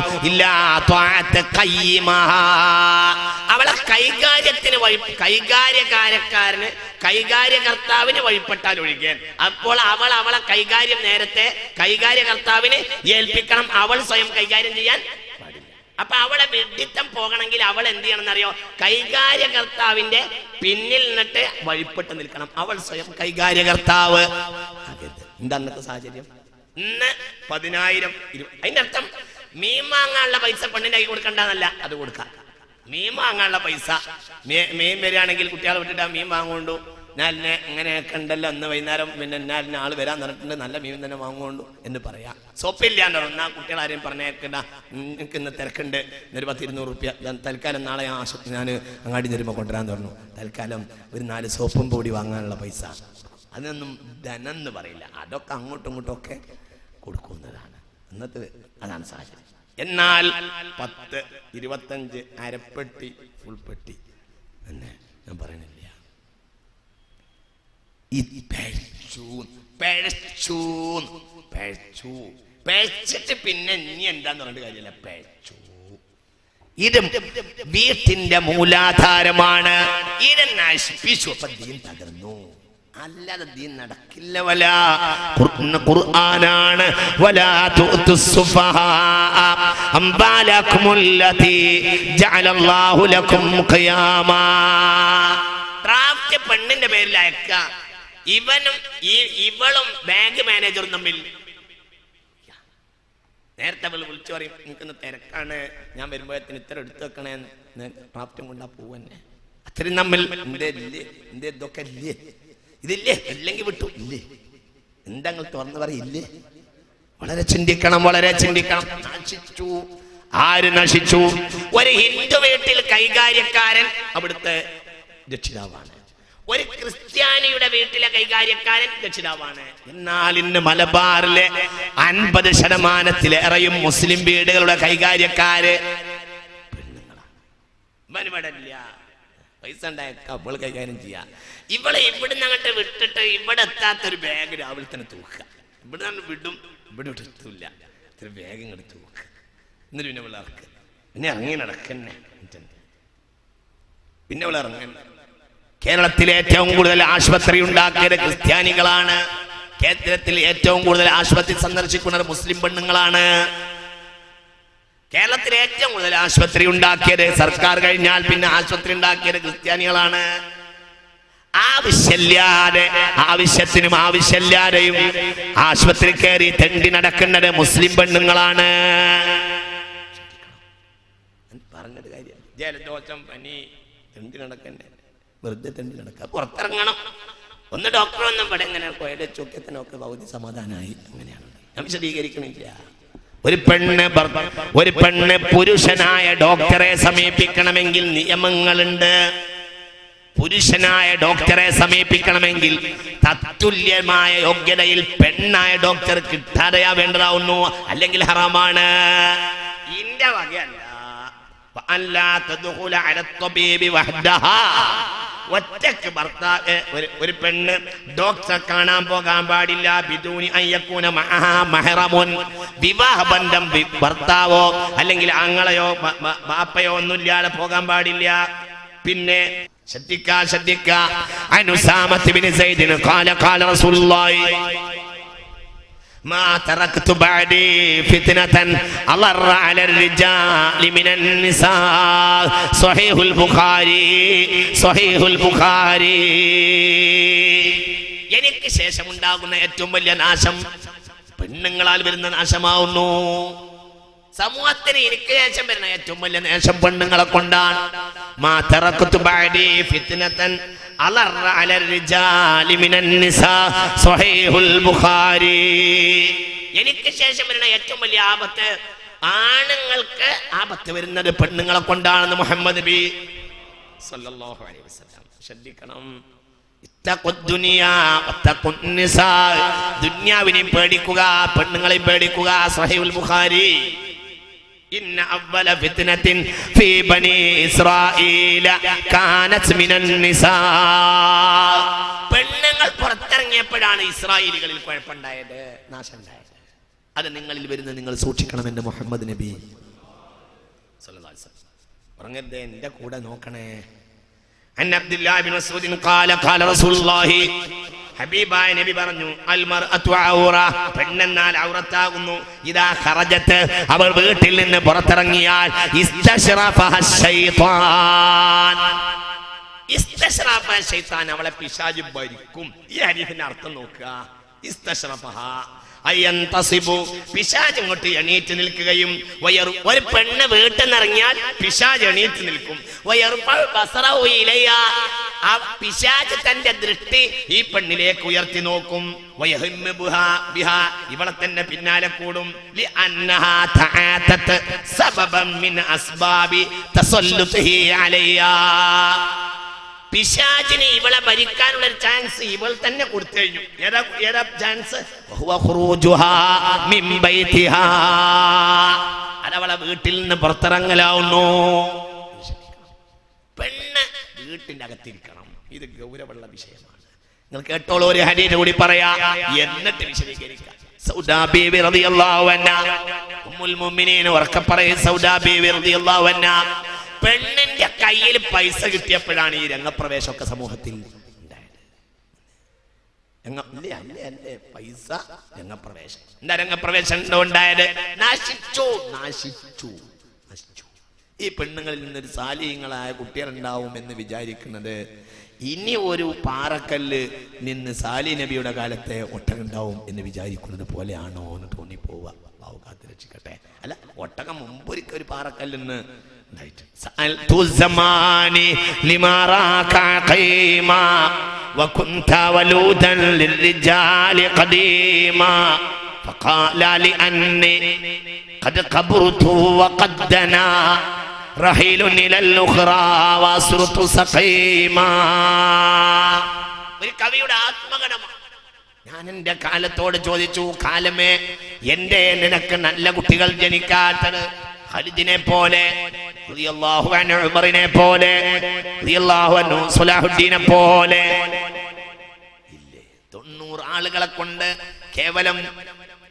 അവളെ കൈകാര്യത്തിന് കൈകാര്യകാരക്കാരന് കൈകാര്യകർത്താവിന് വഴിപ്പെട്ടാൽ ഒഴിക്കാൻ. അപ്പോൾ അവളെ കൈകാര്യം നേരത്തെ കൈകാര്യകർത്താവിന് ഏൽപ്പിക്കണം. അവൾ സ്വയം കൈകാര്യം ചെയ്യാൻ പാടില്ല. അപ്പൊ അവളെ വിഡ്ഢിത്തം പോകണമെങ്കിൽ അവൾ എന്ത് ചെയ്യണം എന്നറിയോ? കൈകാര്യകർത്താവിന്റെ പിന്നിൽ നിന്നിട്ട് വഴിപ്പെട്ട് നിൽക്കണം. അവൾ സ്വയം കൈകാര്യകർത്താവ്. എന്താ അന്നത്തെ സാഹചര്യം? ഇന്ന് 10,000 അതിന്റെ അർത്ഥം മീൻ വാങ്ങാനുള്ള പൈസ പെണ്ണിന്റെ കൈ കൊടുക്കണ്ടെന്നല്ല, അത് കൊടുക്കാം. മീൻ വാങ്ങാനുള്ള പൈസ മീൻ വരികയാണെങ്കിൽ കുട്ടികളെ വിട്ടിട്ട് മീൻ വാങ്ങുകൊണ്ടു. ഞാൻ ഇങ്ങനെയൊക്കെ ഉണ്ടല്ലോ, അന്ന് വൈകുന്നേരം പിന്നെ എന്നാലിന് ആൾ വരാൻ പറഞ്ഞിട്ടുണ്ട്, നല്ല മീൻ തന്നെ വാങ്ങുകൊണ്ടു എന്ന് പറയാം. സോപ്പില്ലാണ്ടോ എന്നാ കുട്ടികളാരെയും പറഞ്ഞേക്കണ്ട, എനിക്ക് ഇന്ന് തിരക്കുണ്ട്, ഒരു 10-200 റുപ്യ തൽക്കാലം നാളെ ഞാൻ അങ്ങാടി വരുമ്പോൾ കൊണ്ടുവരാൻ പറഞ്ഞു. തൽക്കാലം ഒരു 4 സോപ്പും പൊടി വാങ്ങാനുള്ള പൈസ, അതൊന്നും ധനം എന്ന് പറയില്ല. അതൊക്കെ അങ്ങോട്ടും ഇങ്ങോട്ടും ഒക്കെ കൊടുക്കുന്നതാണ് അന്നത്തെ. അതാണ് സാഹചര്യം. എന്നാൽ 10, 25 അരപ്പെട്ടി ഫുൾ പെട്ടി തന്നെ ഞാൻ പറയണില്ല. പേച്ചിട്ട് പിന്നെ ഇനി എന്താന്ന് പറഞ്ഞിട്ട് കാര്യമില്ല. പേച്ചു ഇത് വീട്ടിന്റെ മൂലാധാരമാണ്. ഇത് നശിപ്പിച്ചു, അപ്പം ദീൻ തകർന്നു. അല്ലാതെ ദീൻ നടക്കില്ല. ഖുർആനാണ് വലാ തുഅ്തുസ്സുഫഹാ അംബാലകുമുല്ലതി ജഅലല്ലാഹു ലക്കും ഖിയാമാ. ഡ്രാഫ്റ്റ് പെണ്ണിന്റെ പേരിൽ അയക്ക. ഇവളും ബാങ്ക് മാനേജറും തമ്മിൽ നേരത്തെ അവൾ വിളിച്ചു പറയും, എനിക്കൊന്ന് തിരക്കാണ്, ഞാൻ വരുമ്പോഴത്തിന് ഇത്ര എടുത്തു വെക്കണേ, ഡ്രാഫ്റ്റും കൊണ്ടാ പോവന്നെ. അത്രയും തമ്മിൽ ഇതൊക്കെ ഇല്ലേ, ഇതില്ലേ, അല്ലെങ്കിൽ വിട്ടു ഇല്ലേ, എന്താ തുറന്ന് പറയില്ലേ? വളരെ ചിന്തിക്കണം, വളരെ ചിന്തിക്കണം. നശിച്ചു. ആര് നശിച്ചു? ഒരു ഹിന്ദു വീട്ടിൽ കൈകാര്യക്കാരൻ അവിടുത്തെ രക്ഷിതാവാണ്. ഒരു ക്രിസ്ത്യാനിയുടെ വീട്ടിലെ കൈകാര്യക്കാരൻ രക്ഷിതാവാണ്. എന്നാൽ ഇന്ന് മലബാറിലെ 50% മുസ്ലിം വീടുകളുടെ കൈകാര്യക്കാര് പെണ്ണുങ്ങളാണ്. പൈസ ഉണ്ടായേക്ക അവൾ കൈകാര്യം ചെയ്യാം. ഇവളെ ഇവിടുന്ന് അങ്ങോട്ട് വിട്ടിട്ട് ഇവിടെ എത്താത്തൊരു ബാഗ് രാവിലെ തന്നെ തൂക്കുക. ഇവിടെ നിന്ന് വിടും, ഇവിടെ എത്തൂല്ല, ഇത്ര ബാഗ് ഇങ്ങോട്ട് തൂക്കുക. എന്നിട്ട് പിന്നെ അവൾ ഇറക്കുക, പിന്നെ ഇറങ്ങി നടക്കന്നെ, പിന്നെ അവൾ ഇറങ്ങന്നെ. കേരളത്തിലെ ഏറ്റവും കൂടുതൽ ആശുപത്രി ഉണ്ടാക്കിയത് ക്രിസ്ത്യാനികളാണ്. കേരളത്തിൽ ഏറ്റവും കൂടുതൽ ആശുപത്രി സന്ദർശിക്കുന്നത് മുസ്ലിം പെണ്ണുങ്ങളാണ്. കേരളത്തിൽ ഏറ്റവും കൂടുതൽ ആശുപത്രി ഉണ്ടാക്കിയത് സർക്കാർ കഴിഞ്ഞാൽ പിന്നെ ആശുപത്രി ഉണ്ടാക്കിയത് ക്രിസ്ത്യാനികളാണ്. ആവശ്യമില്ലാതെ, ആവശ്യത്തിനും ആവശ്യമില്ലാതെയും ആശുപത്രി കയറി തെണ്ടി നടക്കുന്നത് മുസ്ലിം പെണ്ണുങ്ങളാണ്. പറഞ്ഞത് കാര്യം, ജലദോഷം, പനി, തെണ്ടി നടക്കന്നെ, വെറുതെ തെണ്ടി നടക്കുക. പുറത്തിറങ്ങണം, ഒന്ന് ഡോക്ടർ ഒന്നും ഇവിടെ എങ്ങനെ കോയുടെ ചൊക്കത്തിനൊക്കെ ഭൗതി സമാധാനമായി. അങ്ങനെയാണ്, ഞാൻ വിശദീകരിക്കണില്ല. ഒരു പെണ്ണ് പുരുഷനായ ഡോക്ടറെ സമീപിക്കണമെങ്കിൽ നിയമങ്ങളുണ്ട്. പുരുഷനായ ഡോക്ടറെ സമീപിക്കണമെങ്കിൽ തത്തുല്യമായ യോഗ്യതയിൽ പെണ്ണായ ഡോക്ടർ കിട്ടാതെയാ വേണ്ടതാവുന്നു, അല്ലെങ്കിൽ ഹറാമാണ്. ഇന്റെ വകയല്ല. ഒറ്റക്ക് ഭർത്താവ് ഒരു പെണ്ണ് ഡോക്ടറെ കാണാൻ പോകാൻ പാടില്ല. ബിദൂനി അയ്യക്കൂന മഹറമുൻ, വിവാഹബന്ധം ഭർത്താവോ അല്ലെങ്കിൽ ആങ്ങളെയോ ബാപ്പയോ ഒന്നുമില്ലാതെ പോകാൻ പാടില്ല. പിന്നെ ശ്രദ്ധിക്ക. അനുസാമത്ത് ബിൻ സൈദിന് ഖാല റസൂലുള്ളാഹി മാ തറക്തു ബഅദി ഫിത്നതൻ അളറ അലൽ റിജാലി മിനൻ നിസാ. സ്വഹീഹുൽ ബുഖാരി. എനിക്ക് ശേഷം ഉണ്ടാകുന്ന ഏറ്റവും വലിയ നാശം പെണ്ണുങ്ങളാൽ വരുന്ന നാശമാവുന്നു. സമൂഹത്തിന് എനിക്ക് ശേഷം വരുന്ന ഏറ്റവും വലിയ നാശം പെണ്ണുങ്ങളെ കൊണ്ടാണ്. മാ തറക്തു ബഅദി ഫിത്നതൻ അളറ അലൽ റിജാലി മിനൻ നിസാ. സ്വഹീഹുൽ ബുഖാരി. എനിക്ക് ശേഷം വരുന്ന ഏറ്റവും വലിയ ആപത്ത്, ആണുങ്ങൾക്ക് ആപത്ത് വരുന്നത് പെണ്ണുങ്ങളെ കൊണ്ടാണെന്ന് മുഹമ്മദ് നബി സല്ലല്ലാഹു അലൈഹി വസല്ലം. ശ്രദ്ധിക്കണം. ദുനിയാവിനെയും പേടിക്കുക, പെണ്ണുങ്ങളെയും പേടിക്കുക. സ്വഹീഹുൽ ബുഖാരി. ഇന്ന അവ്വല ഫിത്നത്തിൻ ഫീ ബനി ഇസ്രായീല കാനത് മിനൻ നിസാ. പെണ്ണുങ്ങൾ പുറത്തിറങ്ങിയപ്പോഴാണ് ഇസ്രായേലികളിൽ കുഴപ്പമുണ്ടായത്, നാശമുണ്ടായത്. അത് നിങ്ങളിൽ വരുന്നത് നിങ്ങൾ സൂക്ഷിക്കണമെന്ന് മുഹമ്മദ് നബി സല്ലല്ലാഹു അലൈഹി വസല്ലം പറഞ്ഞത്. എന്റെ കൂടെ നോക്കണേ. അൻ അബ്ദുല്ലാഹി ബിൻ മസ്ഊദ് ഖാല ഖാല റസൂലുള്ളാഹി, ഹബീബായ നബി പറഞ്ഞു, അൽ മർഅതു ഔറ, പെണ്ണെന്നാൽ ഔറത്താകുന്നു. ഇദാ ഖറജത്ത്, അവൾ വീട്ടിൽ നിന്ന് പുറത്തിറങ്ങിയാൽ, ഇസ്തശ്റഫഹ ശൈത്താൻ, ഇസ്തശ്റഫ ശൈത്താൻ, അവളെ പിശാച് ഭരിക്കും. ഈ ഹദീസിന്റെ അർത്ഥം നോക്കുക. ഇസ്തശ്റഫഹ അയ്യന്തസിബു, പിശാച് ഇങ്ങോട്ട് എണീറ്റ് നിൽക്കുകയും, ഒരു പെണ്ണ് വീട്ടിൽ നിന്നിറങ്ങിയാൽ പിശാച് എണീറ്റ് നിൽക്കും. ആ പിശാച് തന്റെ ദൃഷ്ടി ഈ പെണ്ണിലേക്ക് ഉയർത്തി നോക്കും. ഇവളെ തന്നെ പിന്നാലെ കൂടും. പിശാചിന് ഇവളെ ഭരിക്കാനുള്ള ഒരു ചാൻസ് ഇവൾ തന്നെ കൊടുത്തു കഴിഞ്ഞു. ഏതാ ചാൻസ്? അതവളെ വീട്ടിൽ നിന്ന് പുറത്തിറങ്ങലാവുന്നു. പെണ്ണ് വീട്ടിന്റെ അകത്തിരിക്കണം. ഇത് ഗൗരവമുള്ള വിഷയമാണ്. നിങ്ങൾ കേട്ടോളൂ. ഒരു ഹദീസ് കൂടി പറയാ, എന്നിട്ട് വിശദീകരിക്കാം. സൗദാ ബീവി റളിയല്ലാഹു അൻഹാ, ഉമ്മുൽ മുഅ്മിനീൻ ഉറക്കെ പറയും, സൗദാ ബീവി റളിയല്ലാഹു അൻഹാ, പെണ്ണിന്റെ കയ്യിൽ പൈസ കിട്ടിയപ്പോഴാണ് ഈ രംഗപ്രവേശമൊക്കെ സമൂഹത്തിൽ ഉണ്ടായത്. പൈസ രംഗപ്രവേശം. എന്താ രംഗപ്രവേശം ഉണ്ടായത്? നശിച്ചു. ഈ പെണ്ണുങ്ങളിൽ നിന്നൊരു സാലിഹ്യങ്ങളായ കുട്ടികളുണ്ടാവും എന്ന് വിചാരിക്കുന്നത് ഇനി ഒരു പാറക്കല്ല് നിന്ന് സാലി നബിയുടെ കാലത്തെ ഒട്ടകുണ്ടാവും എന്ന് വിചാരിക്കുന്നത് പോലെയാണോ എന്ന് തോന്നിപ്പോവുക. ബാവു കാത്ത് രക്ഷിക്കട്ടെ. അല്ല, ഒട്ടകം മുമ്പൊരിക്കൽ ഒരു പാറക്കല്ലിന്ന് سألت الزمان لما راك قيما وكنت ولودا للرجال قديما فقال لأني قد قبرت وقد دنا رحيل إلى الأخرى وأسرت سقيما. ഒരു കവിയുടെ ആത്മഗണമാണ്. ഞാൻ എൻ്റെ കാലത്തോട് ചോദിച്ചു, കാലമേ, എൻ്റെ നിനക്ക് നല്ല കുട്ടികൾ ജനിക്കാത്തത് ഖാലിദിനെ പോലെ, റളിയല്ലാഹു അൻഹു ഉമറിനെ പോലെ, റളിയല്ലാഹു അൻഹു സലാഹുദ്ദീനെ പോലെ ഇല്ലേ? 90 ആളുകളെ കൊണ്ട്, കേവലം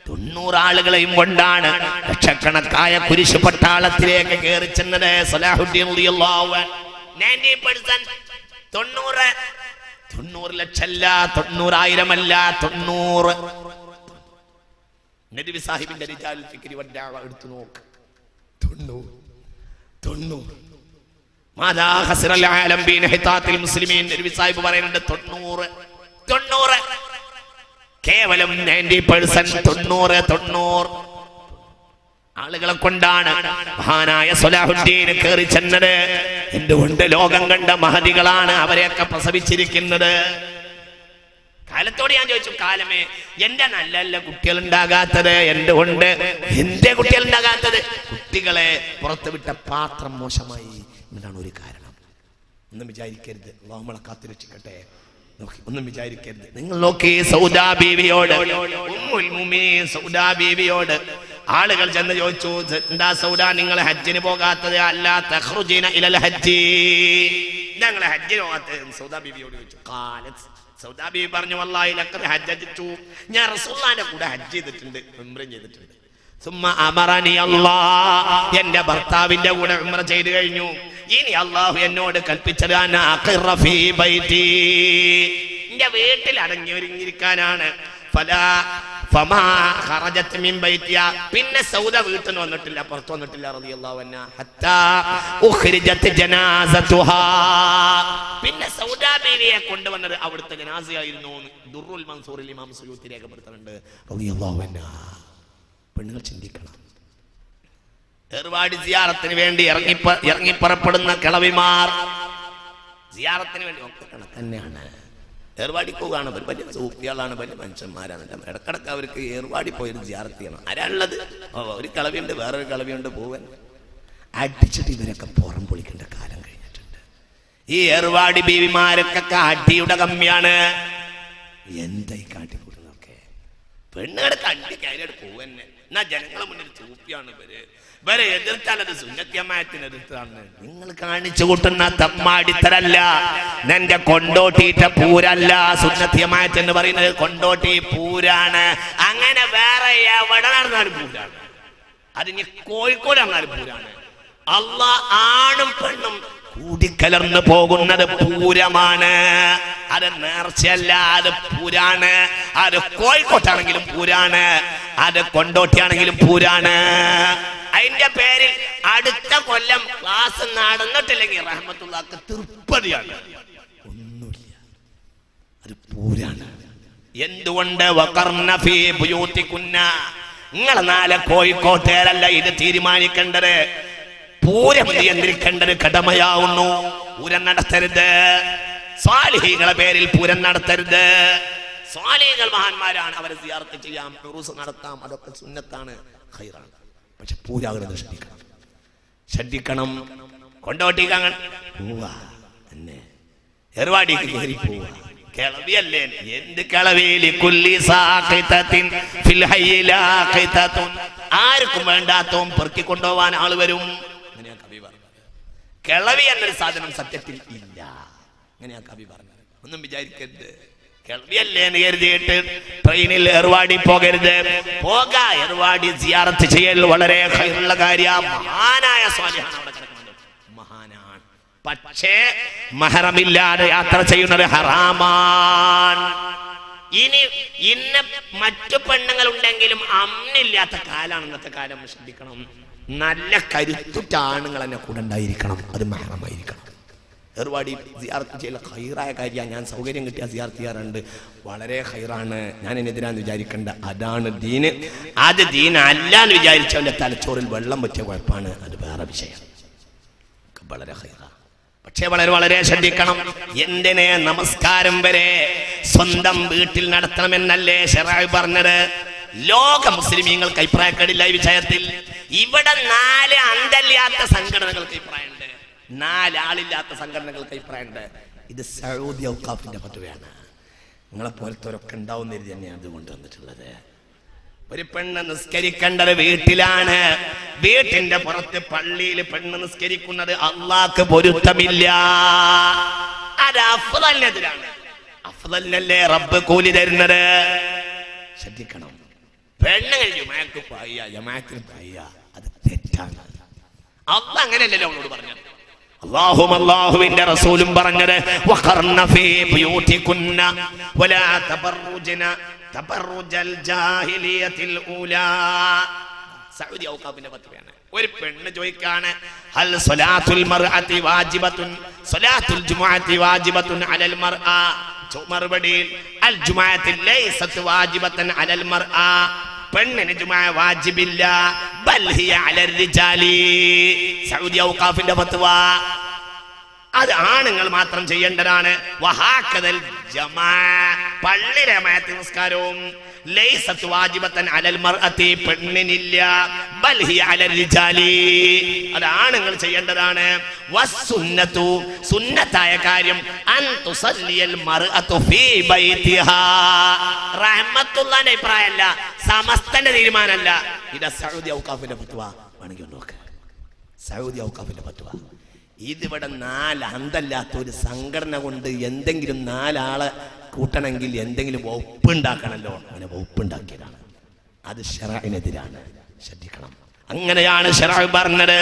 90 ആളുകളെയും കൊണ്ടാണ് ലക്ഷക്കണക്കായ കുരിശ് പട്ടാളത്തിലേക്ക് കയറി ചെന്നത് സലാഹുദ്ദീൻ റളിയല്ലാഹു അൻഹു. 90% 90 ലക്ഷമല്ല, 90,000 അല്ല, 90. നബി സാഹിബിന്റെ റിജാലുൽ ഫിക്രി വദ്ദഅവ എടുത്തു നോക്ക്. 90. മാദാ ഖസറൽ ആലം ബി നഹിതാത്തിൽ മുസ്ലിമീൻ. നബി സാഹിബ് പറയുന്നുണ്ട് 90. കേവലം 90%, 90 ആളുകളെ കൊണ്ടാണ് മഹാനായ സലാഹുദ്ദീൻ കയറി ചെന്നത്. എന്തുകൊണ്ട്? ലോകം കണ്ട മഹദികളാണ് അവരെയൊക്കെ പ്രസവിച്ചിരിക്കുന്നത്. കാലത്തോട് ഞാൻ ചോദിച്ചു, കാലമേ, എന്റെ നല്ല നല്ല കുട്ടികൾ ഉണ്ടാകാത്തത് എന്തുകൊണ്ട്? എന്റെ കുട്ടികൾ ഉണ്ടാകാത്തത് കുട്ടികളെ പുറത്തു വിട്ട പാത്രം മോശമായി എന്നതാണ് ഒരു കാരണം. ഒന്നും വിചാരിക്കരുത്. അല്ലാഹു നമ്മളെ കാത്തുരക്ഷിക്കട്ടെ. ഒന്നും വിചാരിക്കരുത്. നിങ്ങൾ നോക്കി, സൗദാ ബീവിയോട്, ഉമ്മുൽ മുഅ്മിനീൻ സൗദാ ബീവിയോട് ആളുകൾ ചെന്ന് ചോദിച്ചു, എന്താ സൗദാ നിങ്ങൾ ഹജ്ജിന് പോകാത്തത്? അല്ല തഖ്റുജീന ഇലൽ ഹജ്ജി, ഞങ്ങൾ ഹജ്ജിന് പോകാത്തത് സൗദാ ബീവിയോട് ചോദിച്ചു. ഖാലത്ത്, സൗദാ ബീവി പറഞ്ഞു, വല്ലാഹി ലഖദ് ഹജ്ജതു, ഞാൻ റസൂലുള്ളാഹിന്റെ കൂടെ ഹജ്ജ് ചെയ്തിട്ടുണ്ട്, ഉംറ ചെയ്തിട്ടുണ്ട്. സുമ്മ അമറനി അല്ലാഹ്, എന്റെ ഭർത്താവിന്റെ കൂടെ ഉംറ ചെയ്തു കഴിഞ്ഞു. ഇനി അല്ലാഹു എന്നോട് കൽപ്പിച്ചത് അഖിറ ഫീ ബൈതി, എന്റെ വീട്ടിൽ അടങ്ങി ഒരുങ്ങിയിരിക്കാനാണ്. ഫമാ ഖറജത് മിൻ ബൈതിയാ, പിന്നെ സൗദ വീട്ടിൽ നിന്ന് വന്നിട്ടില്ല, പുറത്തു വന്നിട്ടില്ല റളിയല്ലാഹു അൻഹാ. ഹത്താ ഉഖ്രിജത് ജനാസതുഹാ, പിന്നെ സൗദാ ബീവിയെ കൊണ്ടുവന്നത് അവിടുത്തെ ജനാസയായിരുന്നു. ദുർറുൽ മൻസൂറിൽ ഇമാം സുയൂത്തി രേഖപ്പെടുത്തുന്നുണ്ട് റളിയല്ലാഹു അൻഹാ. പെണ്ണുങ്ങൾ ചിന്തിക്കണം. ഏർവാടി സിയാറത്തിന് വേണ്ടി ഇറങ്ങിപ്പുറപ്പെടുന്ന കിളവിമാർ സിയാറത്തിന് വേണ്ടി ഒക്കെ കണക്ക് തന്നെയാണ്. ഏർവാടി പോവുകയാണ്, വലിയ സൂഫികളാണ്, വലിയ മനുഷ്യന്മാരാണ്. ഇടക്കിടക്ക് അവർക്ക് ഏർവാടി പോയൊരു സിയാറത്ത് ചെയ്യണം. ആരാളുള്ളത്? ഒരു കളവിയുണ്ട്, വേറൊരു കളവിയുണ്ട്, പോവാൻ അടിച്ചിട്ട് ഇവരൊക്കെ പുറം പൊളിക്കേണ്ട കാലം കഴിഞ്ഞിട്ടുണ്ട്. ഈ ഏർവാടി ബീവിമാരൊക്കെ അടിയുടെ കമ്മിയാണ്. എന്തായി കാട്ടിക്കൂടുന്നൊക്കെ? പെണ്ണുകളെ കണ്ടി കാര്യമായിട്ട് പോവന്നെ. എന്നാ ജനങ്ങളെ മുന്നിൽ തൂപ്പിയാണ് ഇവരെ എതിർത്താൽ അത് സുന്നത്യമായത്തിന് എതിർത്താണ്. നിങ്ങൾ കാണിച്ചു കൂട്ടുന്ന തമ്മാടിത്തരല്ല, നിന്റെ കൊണ്ടോട്ടിയിട്ട പൂരല്ല സുന്നത്യമായത്ത് എന്ന് പറയുന്നത്. കൊണ്ടോട്ടി പൂരാണ്. അങ്ങനെ വേറെ എവിടെ നടന്നാലും പൂരാണ്. അതിന് കോഴിക്കോട് നടന്നാലും പൂരാണ്. അല്ലാഹ് ആണും പെണ്ണും കൂടിക്കലർന്ന് പോകുന്നത് പൂരമാണ്. അത് നേർച്ചയല്ല, അത് പൂരാണ്. അത് കോഴിക്കോട്ടാണെങ്കിലും പൂരാണ്, അത് കൊണ്ടോട്ടിയാണെങ്കിലും പൂരാണ്. അതിന്റെ പേരിൽ അടുത്ത കൊല്ലം ക്ലാസ് നടന്നിട്ടില്ലെങ്കിൽ റഹ്മത്തുള്ളാഹിക്ക് തൃപ്പതിയാണ്. ഒന്നുമില്ല, അത് പൂരാണ്. എന്തുകൊണ്ട്? വഖർന ഫീ ബുയൂതികുന്ന. നിങ്ങളെ നാളെ കോഴിക്കോട്ടേരല്ല ഇത് തീരുമാനിക്കേണ്ടത്. പൂരം നിയന്ത്രിക്കേണ്ടത് കടമയാവുന്നു. പൂരം നടത്തരുത്. സ്വാലിഹീങ്ങളെ പേരിൽ പൂരം നടത്തരുത്. സ്വാലിഹീങ്ങൾ മഹാന്മാരാണ്, അവരെ സിയാറത്ത് ചെയ്യാം, ഉറൂസ് നടത്താം, അതൊക്കെ സുന്നത്താണ്, ഖൈറാണ്. പക്ഷെ പൂരാകുന്നത് ശ്രദ്ധിക്കണം. കൊണ്ടോട്ടിക്ക് അങ്ങനെ പോവാ, എന്നെ എറുവാടിക്ക് കയറി പോവാ. കിളവിയല്ലേ? എന്ത് ആർക്കും വേണ്ടാത്തവും പെറുക്കിക്കൊണ്ടുപോവാൻ ആള് വരും. അങ്ങനെയാ കവി പറഞ്ഞത്. കിളവി എന്നൊരു സാധനം സത്യത്തിൽ ഇല്ല. അങ്ങനെയാ കവി പറഞ്ഞത്. ഒന്നും വിചാരിക്കരുത്. കിളവിയല്ലേ എന്ന് കരുതിയിട്ട് ട്രെയിനിൽ ഏർവാടി പോകരുത്. ഏർവാടി സിയാറത്ത് ചെയ്യൽ വളരെ ഖൈറുള്ള കാര്യമാണ്. മഹാനായ സ്വാലിഹാണ് അവിടെ കിടക്കുന്നത്, മഹാനാണ്. പക്ഷേ മഹറമില്ലാതെ യാത്ര ചെയ്യുന്നത് ഹറാമാണ്. ഇന്ന മറ്റു പെണ്ണുങ്ങൾ ഉണ്ടെങ്കിലും അമ്മില്ലാത്ത കാലാണ് ഇന്നത്തെ കാലം. ശ്രദ്ധിക്കണം. നല്ല കരുത്തുറ്റ ആണുങ്ങൾ തന്നെ കൂടെ ഉണ്ടായിരിക്കണം. അത് മഹറമായിരിക്കണം. ഏർവാടി സിയാറത്ത് ചെയ്യൽ ഖൈറായ കാര്യമാണ്. ഞാൻ സൗകര്യം കിട്ടിയാൽ സിയാറത്ത് ചെയ്യാറുണ്ട്. വളരെ ഖൈറാണ്. ഞാൻ ഇതിനെതിരാന്ന് വിചാരിക്കേണ്ട. അതാണ് ദീന്. അത് ദീൻ അല്ല എന്ന് വിചാരിച്ചവന്റെ തലച്ചോറിൽ വെള്ളം പറ്റിയ കുഴപ്പമാണ്. അത് വേറെ വിഷയം. വളരെ ഖൈറാണ്. പക്ഷെ വളരെ ശ്രദ്ധിക്കണം. എന്തിനെ? നമസ്കാരം വരെ സ്വന്തം വീട്ടിൽ നടത്തണമെന്നല്ലേ ശറഅ് പറഞ്ഞത്? ലോക മുസ്ലിമീങ്ങൾക്ക് അഭിപ്രായക്കേടില്ല ഈ വിഷയത്തിൽ. ഇവിടെ 4 അന്തല്ലാത്ത സംഘടനകൾക്ക് അഭിപ്രായമുണ്ട്, 4 ആളില്ലാത്ത സംഘടനകൾക്ക് അഭിപ്രായമുണ്ട്. ഇത് സൗദി ഔഖാഫിന്റെ ഫത്വയാണ്. നിങ്ങളെ പോലത്തവരൊക്കെ ഉണ്ടാവുന്ന രീതി തന്നെയാണ് അത് കൊണ്ടുവന്നിട്ടുള്ളത്. ഒരു പെണ്ണ് നിസ്കരിക്കേണ്ടത് വീട്ടിലാണ്. വീട്ടിന്റെ പുറത്ത് പള്ളിയിൽ പെണ്ണ് നിസ്കരിക്കുന്നത് അള്ളാഹ്ക്ക് പൊരുത്തമില്ല. അത് അഫ്ളലിനെതിരാണ്. അഫ്ളലിനല്ലേ റബ്ബ് കൂലി തരുന്നത്. ശ്രദ്ധിക്കണം. പെണ്ണുങ്ങൾ ജുമാഅക്ക് പോയ ജമാഅത്തിന് പോയ അത് തെറ്റാണ്. അള്ളാഹ് അങ്ങനെയല്ലല്ലോ അവളോട് പറഞ്ഞത്. അല്ലാഹുവിന്റെ റസൂലും പറഞ്ഞത് വഖർന ഫീ ബുയൂതികുന്ന വലാ തബറുജന തബറുജൽ ജാഹിലിയത്തിൽ ഊലാ. സൗദി ഔഖാഫിന്റെ ഫത്വയാണ്. ഒരു പെണ്ണ് ചോദിക്കാണ് ഹൽ സ്വലാത്തുൽ മർഅതി വാജിബത്തുൻ സ്വലാത്തുൽ ജുമുഅത്തി വാജിബത്തുൻ അലൽ മർഅ. മറുപടി അൽ ജുമുഅത്തി ലൈസത്ത് വാജിബത്തൻ അലൽ മർഅ. പെണ്ണിന് ജുമുഅ വാജിബില്ല, ബൽ ഹിയ അലൽ റിജാലി. സൗദി ഔഖാഫിന്റെ ഫത്വ. അത് ആണുങ്ങൾ മാത്രം ചെയ്യേണ്ടതാണ്. വഹാക്കദൽ ജമാ. പള്ളിയിലെ ജമാഅത്ത് നിസ്കാരവും ലൈസത്ത് വാജിബത്തൻ അലൽ മർഅതി, പെണ്ണിനില്ല, ബൽ ഹിയ അലൽ റിജാലി, അത് ആണുങ്ങൾ ചെയ്യേണ്ടതാണ്. വസ്സുന്നത്തു, സുന്നത്തായ കാര്യം അൻ തുസല്ലിയൽ മർഅതു ഫീ ബൈതിഹാ. റഹ്മത്തുള്ളാഹിന്റെ അഭിപ്രായമല്ല, സമസ്തന്റെ തീരുമാനമല്ല. ഇത് സൗദി ഔഖാഫിന്റെ ഫത്വ. വേണമെങ്കിൽ നോക്ക്, സൗദി ഔഖാഫിന്റെ ഫത്വ. ഇതിവിടെ 4 അന്തല്ലാത്ത ഒരു സംഘടന കൊണ്ട് എന്തെങ്കിലും 4 ആളെ കൂട്ടണമെങ്കിൽ എന്തെങ്കിലും വകുപ്പുണ്ടാക്കണമല്ലോ. അങ്ങനെ വകുപ്പുണ്ടാക്കിയതാണ്. അത് ശറഅനെതിരാണ്. ശ്രദ്ധിക്കണം. അങ്ങനെയാണ് ശറഅ് പറഞ്ഞത്.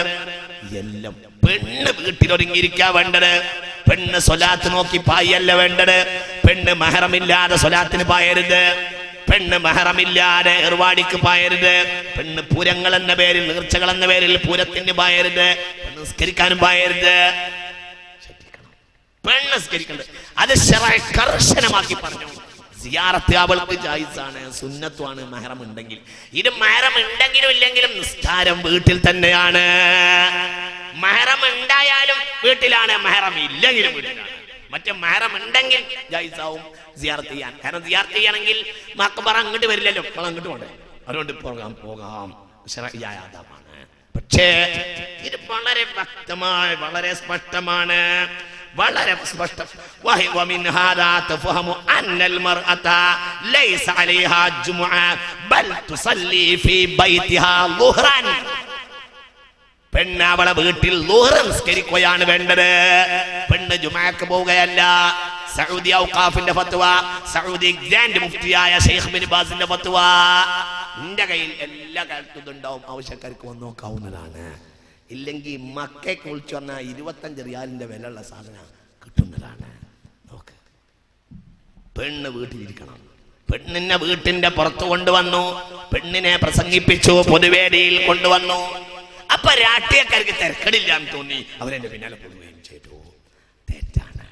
എല്ലാം പെണ്ണ് വീട്ടിലൊരുങ്ങിയിരിക്കാ വേണ്ടത്. പെണ്ണ് സ്വലാത്ത് നോക്കി പായല്ല വേണ്ടത്. പെണ്ണ് മെഹറമില്ലാതെ സ്വലാത്തിന് പായരുത്. പെണ്ണ് മെഹറമില്ലാതെ ഏർവാടിക്ക് പായരുത്. പെണ്ണ് പൂരങ്ങൾ എന്ന പേരിൽ, നീർച്ചകൾ എന്ന പേരിൽ പൂരത്തിന് പായരുത്. നിസ്കരിക്കാനും പായരുത്. ശ്രദ്ധിക്കണം. പെണ്ണ് നിസ്കരിക്കേണ്ടത് അത് ശറഅ് കർശനമാക്കി പറഞ്ഞു. സിയാറത്ത് അവൾക്ക് ജായിസാണ്, സുന്നത്തുമാണ് മെഹറം ഉണ്ടെങ്കിൽ. ഇത് മെഹറം ഉണ്ടെങ്കിലും ഇല്ലെങ്കിലും നിസ്കാരം വീട്ടിൽ തന്നെയാണ്. മെഹറം ഉണ്ടായാലും വീട്ടിലാണ്, മെഹറം ഇല്ലെങ്കിലും വീട്ടിലാണ്. മറ്റേ മെഹറം ഉണ്ടെങ്കിൽ ജായിസാവും സിയാറത്ത് ചെയ്യാൻ. കാരണം സിയാറത്ത് ചെയ്യണമെങ്കിൽ മക്ബറ അങ്ങോട്ട് വരില്ലല്ലോ, നമ്മൾ അങ്ങോട്ട് പോകണ്ടേ. അതുകൊണ്ട് പോകാം ശറഅ്യായ ആദാബാണ്. പക്ഷേ ഇത് വളരെ വ്യക്തമായി, വളരെ സ്പഷ്ടമാണ്. വളരെ സ്പഷ്ടം. വമിൻ ഹാദാ തഫഹമു അന്നൽ മർഅത ലൈസ അലൈഹാ ജുമുഅ ബൽ തുസല്ലി ഫീ ബൈതിഹാ ളുഹ്റൻ. പെണ്ണ് അവളെ വീട്ടിൽ ളുഹ്ർ നിസ്കരിക്കുകയാണ് വേണ്ടത്, പെണ്ണ് ജുമുഅക്ക് പോവുകയല്ല. സൗദി ഔഖാഫിന്റെ ഫത്വ, സൗദി ഗ്രാൻഡ് മുഫ്തിയായ ഷെയ്ഖ് ബിൻ ബാസിന്റെ ഫത്വ. നിന്റെ കയ്യിൽ എല്ലാ കാലത്തും ഇതുണ്ടാവും, ആവശ്യക്കാർക്ക് വന്ന് നോക്കാവുന്നതാണ്. ഇല്ലെങ്കിൽ മക്കയ്ക്ക് വിളിച്ചു പറഞ്ഞാൽ 25 റിയാലിന്റെ വിലയുള്ള സാധനം കിട്ടുന്നതാണ്. നോക്ക്, പെണ്ണ് വീട്ടിലിരിക്കണം. പെണ്ണിനെ വീട്ടിന്റെ പുറത്ത് കൊണ്ടുവന്നു, പെണ്ണിനെ പ്രസംഗിപ്പിച്ചു, പൊതുവേദിയിൽ കൊണ്ടുവന്നു. അപ്പൊ രാഷ്ട്രീയക്കാർക്ക് തിരക്കടില്ലാന്ന് തോന്നി, അവരെന്റെ പിന്നാലെ പോവുകയും ചെയ്തു. തെറ്റാണ്,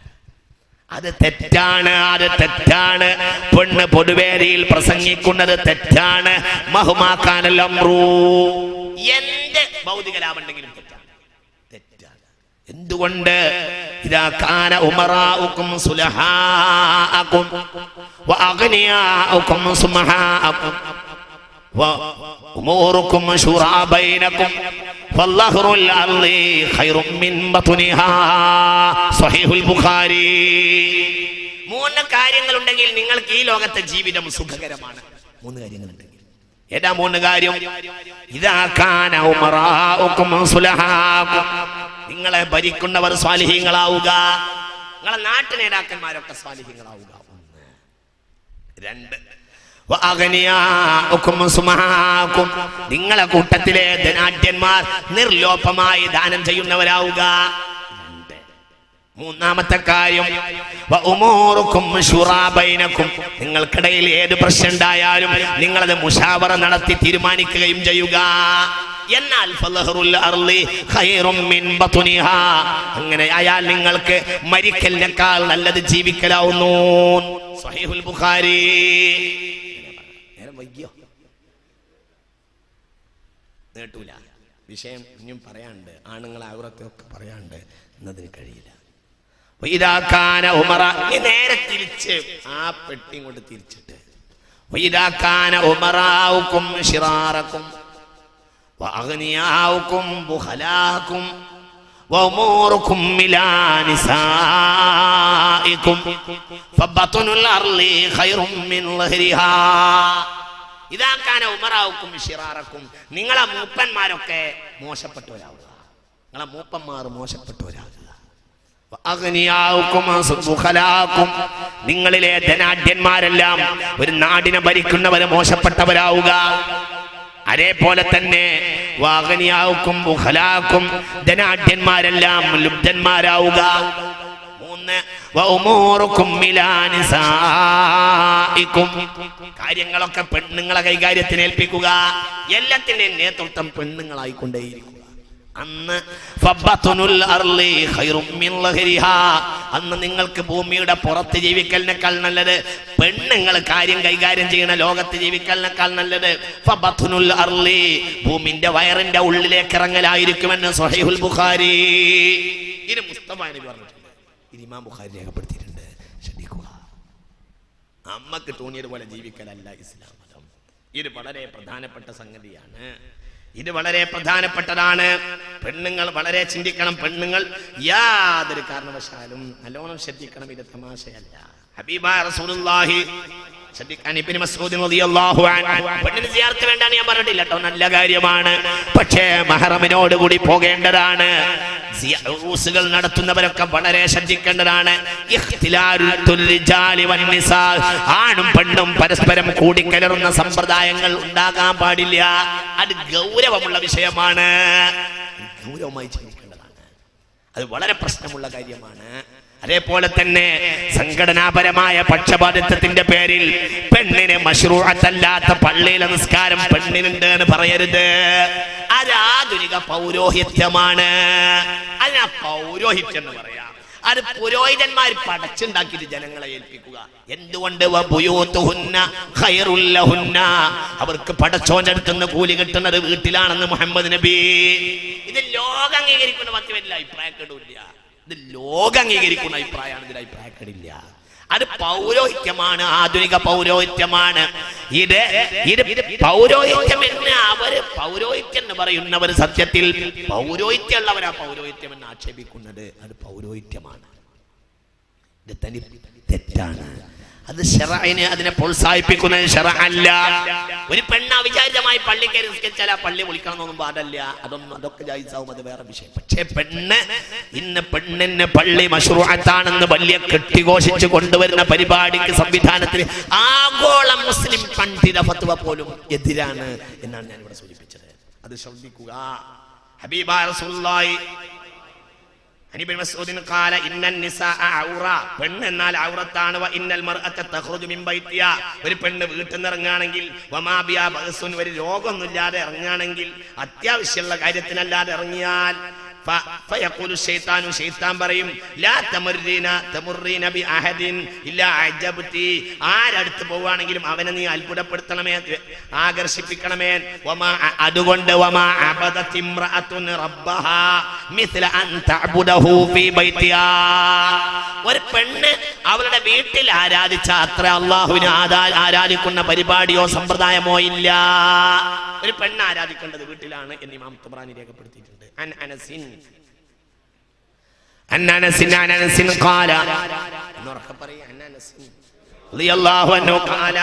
അത് തെറ്റാണ്, അത് തെറ്റാണ്. പെണ്ണ് പൊതുവേദിയിൽ പ്രസംഗിക്കുന്നത് തെറ്റാണ്. മഹുമാക്കാനൽ അംറു, എന്റെ ഭൗതിക ലാഭമുണ്ടെങ്കിലും തെറ്റാണ്, തെറ്റാണ്. എന്തുകൊണ്ട്? ഇദാ കാന ഉമറാഉകും സുലഹാഅകും വഅഗ്നിയാഉകും സുമഹാഅകും വഉമൂറുകും ശുറാ ബൈനകും ഫല്ലഹ്റുൽ അർളി ഖൈറും മിൻ ബത്നിഹാ. സ്വഹീഹുൽ ബുഖാരി. 3 കാര്യങ്ങളുണ്ടെങ്കിൽ നിങ്ങൾക്ക് ഈ ലോകത്തെ ജീവിതം സുഖകരമാണ്. 3 കാര്യങ്ങളുണ്ടെങ്കിൽ ഏതാ 3 കാര്യം? ഇദാ കാന ഉമറാഉകും സുലഹാഅകും, നിങ്ങളെ ഭരിക്കുന്നവർ സ്വാലിഹീങ്ങളാവുക, നിങ്ങളെ നാട്ടു നേതാക്കന്മാരൊക്കെ സ്വാലിഹീങ്ങളാവുക. 2 വഅഗ്നിയാഉകും സുമഹാഅകും, നിങ്ങളെ കൂട്ടത്തിലെ ധനാഢ്യന്മാർ നിർലോഭമായി ദാനം ചെയ്യുന്നവരാവുക. 3-ാമത്തെ കാര്യം വഉമൂറുകും ശുറാ ബൈനകും, നിങ്ങൾക്കിടയിൽ ഏത് പ്രശ്നം ഉണ്ടായാലും നിങ്ങളത് മുശാവറ നടത്തി തീരുമാനിക്കുകയും ചെയ്യുക. എന്നാൽ ഫലഹറുൽ അർളി ഖൈറും മിൻ ബത്നിഹാ, അങ്ങനെ ആയാൽ നിങ്ങൾക്ക് മരിക്കലിനേക്കാൾ നല്ലത് ജീവിക്കലാവുന്നു. സ്വഹീഹുൽ ബുഖാരി. വൈകിയോ നേട്ടൂല. വിഷയം ഇനിയും പറയാണ്ട്, ആണുങ്ങളെ ഔറത്തൊക്കെ പറയാണ്ട്, എന്നതിന് കഴിയില്ല. വൈദാകാന ഉമറ, നേരെ തിരിച്ച് ആ പെട്ടി കൊണ്ട് തിരിച്ചിട്ട് വൈദാകാന ഉമറാഉകും ശിറാറകും വഅഗ്നിയാഉകും ബുഖലാകും വഉമൂറുകും മിലാ നിസാഇകും ഫബത്നുൽ അർളി ഖൈറും മിൻ ലഹരിഹാ. ഇദാ കാന ഉമറാഉകും ശിറാറകും, നിങ്ങളെ മൂപ്പന്മാരൊക്കെ മോശപ്പെട്ടവരാവുക, നിങ്ങളെ മൂപ്പന്മാർ മോശപ്പെട്ടവരാവുക. നിങ്ങളിലെ ധനാഢ്യന്മാരെല്ലാം ഒരു നാടിനെ ഭരിക്കുന്നവര് മോശപ്പെട്ടവരാവുക. അതേപോലെ തന്നെ വാഗനിയാവുക്കും ബുഖലാക്കും, ധനാഢ്യന്മാരെല്ലാം ലുബ്ധന്മാരാവുക. 3 കാര്യങ്ങളൊക്കെ പെണ്ണുങ്ങളെ കൈകാര്യത്തിന് ഏൽപ്പിക്കുക. എല്ലാത്തിന്റെയും നേതൃത്വം പെണ്ണുങ്ങളായിക്കൊണ്ടേയിരിക്കുക. അന്ന് അന്ന് നിങ്ങൾക്ക് ഭൂമിയുടെ പുറത്ത് ജീവിക്കലിനേക്കാൾ നല്ലത്, പെണ്ണുങ്ങൾ കാര്യം കൈകാര്യം ചെയ്യുന്ന ലോകത്ത് ജീവിക്കലിനേക്കാൾ നല്ലത് ഫബത്നുൽ അർളി, ഭൂമിന്റെ വയറിന്റെ ഉള്ളിലേക്ക് ഇറങ്ങലായിരിക്കുമെന്ന് സ്വഹീഹുൽ ബുഖാരി. ഇത് മുസ്തഫ നബി പറഞ്ഞിട്ടുണ്ട്, ഇത് ഇമാം ബുഖാരി രേഖപ്പെടുത്തിയിട്ടുണ്ട്. ശ്രദ്ധിക്കുക, അമ്മക്ക് തോന്നിയതുപോലെ ജീവിക്കലല്ല ഇസ്ലാം മതം. ഇത് വളരെ പ്രധാനപ്പെട്ട സംഗതിയാണ്, ഇത് വളരെ പ്രധാനപ്പെട്ടതാണ്. പെണ്ണുങ്ങൾ വളരെ ചിന്തിക്കണം. പെണ്ണുങ്ങൾ യാതൊരു കാരണവശാലും നല്ലോണം ശ്രദ്ധിക്കണം. ഇത് തമാശയല്ല. ഹബീബായ റസൂലുള്ളാഹി ഇബ്നു മസ്ഊദ് റളിയല്ലാഹു അൻഹു, പെണ്ണിന് സിയാറത്ത് വേണ്ടാന്ന് ഞാൻ പറഞ്ഞിട്ടില്ല കേട്ടോ, നല്ല കാര്യമാണ്. പക്ഷേ മഹറമിനോട് കൂടി പോകേണ്ടതാണ്. സിയാറത്തുകൾ നടത്തുന്നവരൊക്കെ വളരെ ശ്രദ്ധിക്കേണ്ടതാണ്. ഇഖ്തിലാറുൽ റിജാലി വൻ നിസാ, ആണും പെണ്ണും പരസ്പരം കൂടിക്കലർന്ന സമ്പ്രദായങ്ങൾ ഉണ്ടാകാൻ പാടില്ല. അത് ഗൗരവമുള്ള വിഷയമാണ്, ഗൗരവമായി ചിന്തിക്കേണ്ടതാണ്. അത് വളരെ പ്രശ്നമുള്ള കാര്യമാണ്. അതേപോലെ തന്നെ സംഘടനാപരമായ പക്ഷപാതിത്വത്തിന്റെ പേരിൽ പെണ്ണിന് മശ്റൂഅത്തല്ലാത്ത പള്ളിയിലെ നിസ്കാരം പെണ്ണിനുണ്ട് എന്ന് പറയരുത്. അത് ആധുനിക പൗരോഹിത്യമാണ്. അതിനാ പൗരോഹിത്യം എന്ന് പറയാം. അത് പുരോഹിതന്മാർ പടച്ചുണ്ടാക്കിയിട്ട് ജനങ്ങളെ ഏൽപ്പിക്കുക. എന്തുകൊണ്ട്? അവർക്ക് പടച്ചോന്റെ അടുത്തുനിന്ന് കൂലി കിട്ടുന്നത് വീട്ടിലാണെന്ന് മുഹമ്മദ് നബി. ഇത് ലോകം അംഗീകരിക്കുന്ന മറ്റു അഭിപ്രായക്കേടില്ല. ഇത് ലോകം അംഗീകരിക്കുന്ന അഭിപ്രായമാണ്, ഇതിൽ അഭിപ്രായക്കേടില്ല. അത് പൗരോഹിത്യമാണ്, ആധുനിക പൗരോഹിത്യമാണ്. ഇത് പൗരോഹിത്യം എന്ന് അവര് പൗരോഹിത്യം എന്ന് പറയുന്നവർ സത്യത്തിൽ പൗരോഹിത്യമുള്ളവരാ പൗരോഹിത്യം എന്ന് ആക്ഷേപിക്കുന്നത്. അത് പൗരോഹിത്യമാണ്. ഇത് തെറ്റാണ്. അത് ശറഅനെ അതിനെ പ്രോത്സാഹിപ്പിക്കുന്നത് ശറഅല്ല. ഒരു പെണ്ണ് അവിചാരിതമായി പള്ളി കയറി നിസ്കരിച്ചാൽ ആ പള്ളി വിളിക്കണം എന്നൊന്നും പാടില്ല. അതൊക്കെ ജായിസാവും, അത് വേറെ വിഷയം. പക്ഷേ ഇന്ന് പെണ്ണിന് പള്ളി മശ്റൂഅത്താണെന്ന് വലിയ കെട്ടിഘോഷിച്ച് കൊണ്ടുവരുന്ന പരിപാടിക്ക് സംവിധാനത്തിന് ആഗോള മുസ്ലിം പണ്ഡിത ഫത്വ പോലും എതിരാണ് എന്നാണ് ഞാൻ ഇവിടെ സൂചിപ്പിച്ചത്. അത് ശ്രദ്ധിക്കുക. ഹബീബായ റസൂലുള്ളാഹി ഇബ്നു മസ്ഊദിൻ ഖാല ഇന്നൻ നിസാഅ ഔറ, പെണ്ണ് എന്നാൽ ഔറത്താണ്. വ ഇന്നൽ മർഅത തഖ്റുജു മിൻ ബൈതിഹാ, ഒരു പെണ്ണ് വീട്ടിൽ നിന്ന് ഇറങ്ങുകയാണെങ്കിൽ വമാ ബിഹാ ബഅസുൻ, ഒരു രോഗമൊന്നുമില്ലാതെ ഇറങ്ങുകയാണെങ്കിൽ, അത്യാവശ്യമുള്ള കാര്യത്തിനല്ലാതെ ഇറങ്ങിയാൽ ഫയഖൂലു ശൈത്താനു, ശൈത്താൻ പറയും ലാ തമുറീന ബി അഹദിൻ ഇല്ലാ അജബ്തി, ആരടുത്ത് പോവുകയാണെങ്കിലും അവനെ നീ അത്ഭുതപ്പെടുത്തണമേ, ആകർഷിപ്പിക്കണമേ. അതുകൊണ്ട് വമാ അബദത് ഇംറഅത്തുൻ റബ്ബഹാ മിസ്ല അൻ തഅബുദഹു ഫീ ബൈതിഹാ, ഒരു പെണ്ണ് അവളുടെ വീട്ടിൽ ആരാധിച്ച അത്ര അല്ലാഹുവിനെ ആരാധിക്കുന്ന പരിപാടിയോ സമ്പ്രദായമോ ഇല്ല. ഒരു പെണ്ണ് ആരാധിക്കേണ്ടത് വീട്ടിലാണ് എന്ന് ഇമാം തബറാനി രേഖപ്പെടുത്തിയിട്ടുണ്ട്. عن أنس قال رضي الله عنه قال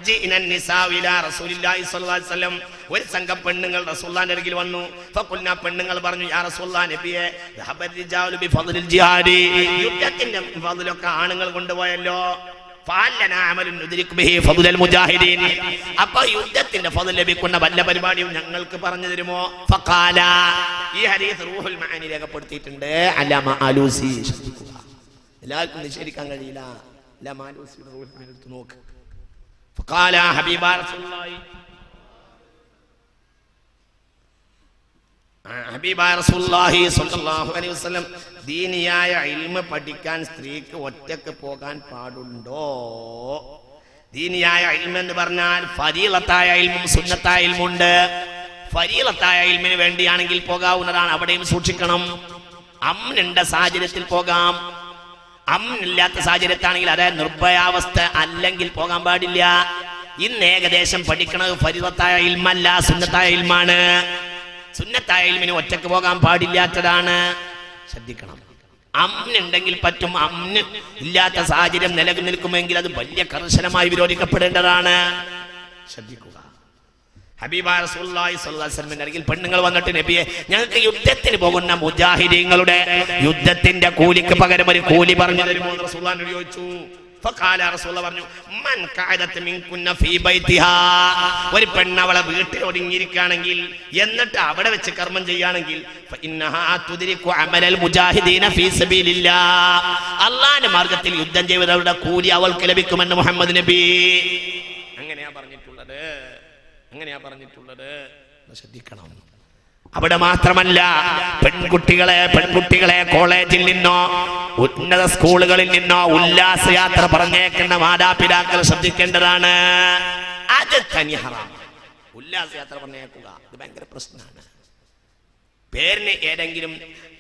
جئنا النساء إلى رسول الله صلى الله عليه وسلم, ഒരു സംഘം പെണ്ണുങ്ങൾ റസൂലുള്ളാഹിന്റെ അടുക്കൽ വന്നു. ഫഖുൽനാ, പെണ്ണുങ്ങൾ പറഞ്ഞു, യാ റസൂലുള്ളാഹി നബിയെ ദഹബൽ റിജാലു ബിഫദ്ലിൽ ജിഹാദി, യുദ്ധത്തിന്റെ ഫദ്ലൊക്കെ ആണുങ്ങൾ കൊണ്ടുപോയല്ലോ. അപ്പൊ യുദ്ധത്തിന്റെ ഫദ്ൽ ലഭിക്കുന്ന വല്ല പരിപാടിയും ഞങ്ങൾക്ക് പറഞ്ഞു തരുമോ? ഫഖാല, ഈ ഹദീസ് റൂഹുൽ മആനി രേഖപ്പെടുത്തിയിട്ടുണ്ട്. അല്ലാമ ആലൂസി, എല്ലാവർക്കും നിഷേധിക്കാൻ കഴിയില്ല. അല്ലാമ ആലൂസിയുടെ റൂഹുൽ മആനി എടുത്ത് നോക്ക്. ഫഖാല ഹബീബ റസൂലുള്ളാഹി, ഹബീബായ റസൂലുള്ളാഹി സ്വല്ലല്ലാഹു അലൈഹി വസല്ലം, ദീനിയായ ഇൽമ് പഠിക്കാൻ സ്ത്രീക്ക് ഒറ്റക്ക് പോകാൻ പാടുണ്ടോ? ദീനിയായ ഇൽമ് എന്ന് പറഞ്ഞാൽ ഫരീളത്തായ ഇൽമും സുന്നത്തായ ഇൽമുണ്ട്. ഫരീളത്തായ ഇൽമിന് വേണ്ടിയാണെങ്കിൽ പോകാവുന്നതാണ്, അവിടെയും സൂക്ഷിക്കണം. അമ്നുണ്ട സാഹചര്യത്തിൽ പോകാം. അമ്നില്ലാത്ത സാഹചര്യത്താണെങ്കിൽ, അതായത് നിർഭയാവസ്ഥ അല്ലെങ്കിൽ പോകാൻ പാടില്ല. ഇന്ന് ഏകദേശം പഠിക്കുന്നത് ഫരീളത്തായ ഇൽമല്ല, സുന്നത്തായ ഇൽമാണ്. സുന്നത്തായ ഇൽമിന് ഒറ്റക്ക് പോകാൻ പാടില്ലാത്തതാണ്, ശ്രദ്ധിക്കണം. അമ്നുണ്ടെങ്കിൽ പറ്റും. അമ്ന് ഇല്ലാത്ത സാഹചര്യം നിലനിൽക്കുമെങ്കിൽ അത് വലിയ കർശനമായി വിരോധിക്കപ്പെടേണ്ടതാണ്, ശ്രദ്ധിക്കുക. ഹബീബായ റസൂലുള്ളാഹി സ്വല്ലല്ലാഹു അലൈഹി വസല്ലം അടുക്കൽ പെണ്ണുങ്ങൾ വന്നിട്ട്, നബിയെ, ഞങ്ങൾക്ക് യുദ്ധത്തിന് പോകുന്ന മുജാഹിദീങ്ങളുടെ യുദ്ധത്തിന്റെ കൂലിക്ക് പകരം ഒരു കൂലി പറഞ്ഞു തരുമോ എന്ന് റസൂലുള്ളാഹിനോട് ചോദിച്ചു. ഫഖാല, റസൂലുള്ളാഹി പറഞ്ഞു, മൻ ഖഅദത മിൻകുന്ന ഫീ ബൈതിഹാ, ഒരു പെണ്ണ് അവളെ വീട്ടിൽ ഒതുങ്ങിയിരിക്കുകയാണെങ്കിൽ എന്നിട്ട് അവിടെ വെച്ച് കർമ്മം ചെയ്യുകയാണെങ്കിൽ, ഫഇന്നഹാ തുദ്രികു അമലൽ മുജാഹിദീന ഫീ സബീലില്ലാഹ്, അല്ലാഹുവിന്റെ മാർഗ്ഗത്തിൽ യുദ്ധം ചെയ്തവരുടെ കൂലി അവൾക്ക് ലഭിക്കുമെന്ന് മുഹമ്മദ് നബി. അങ്ങനെയാ പറഞ്ഞിട്ടുള്ളത്, ശ്രദ്ധിക്കണം. അവിടെ മാത്രമല്ല, പെൺകുട്ടികളെ കോളേജിൽ നിന്നോ ഉന്നത സ്കൂളുകളിൽ നിന്നോ ഉല്ലാസയാത്ര പറഞ്ഞേക്കുന്ന മാതാപിതാക്കൾ ശ്രദ്ധിക്കേണ്ടതാണ്. അത് തനി ഹറാം. ഉല്ലാസയാത്ര പറഞ്ഞേക്കുക ഇത് ഭയങ്കര പ്രശ്നമാണ്. പേരിന് ഏതെങ്കിലും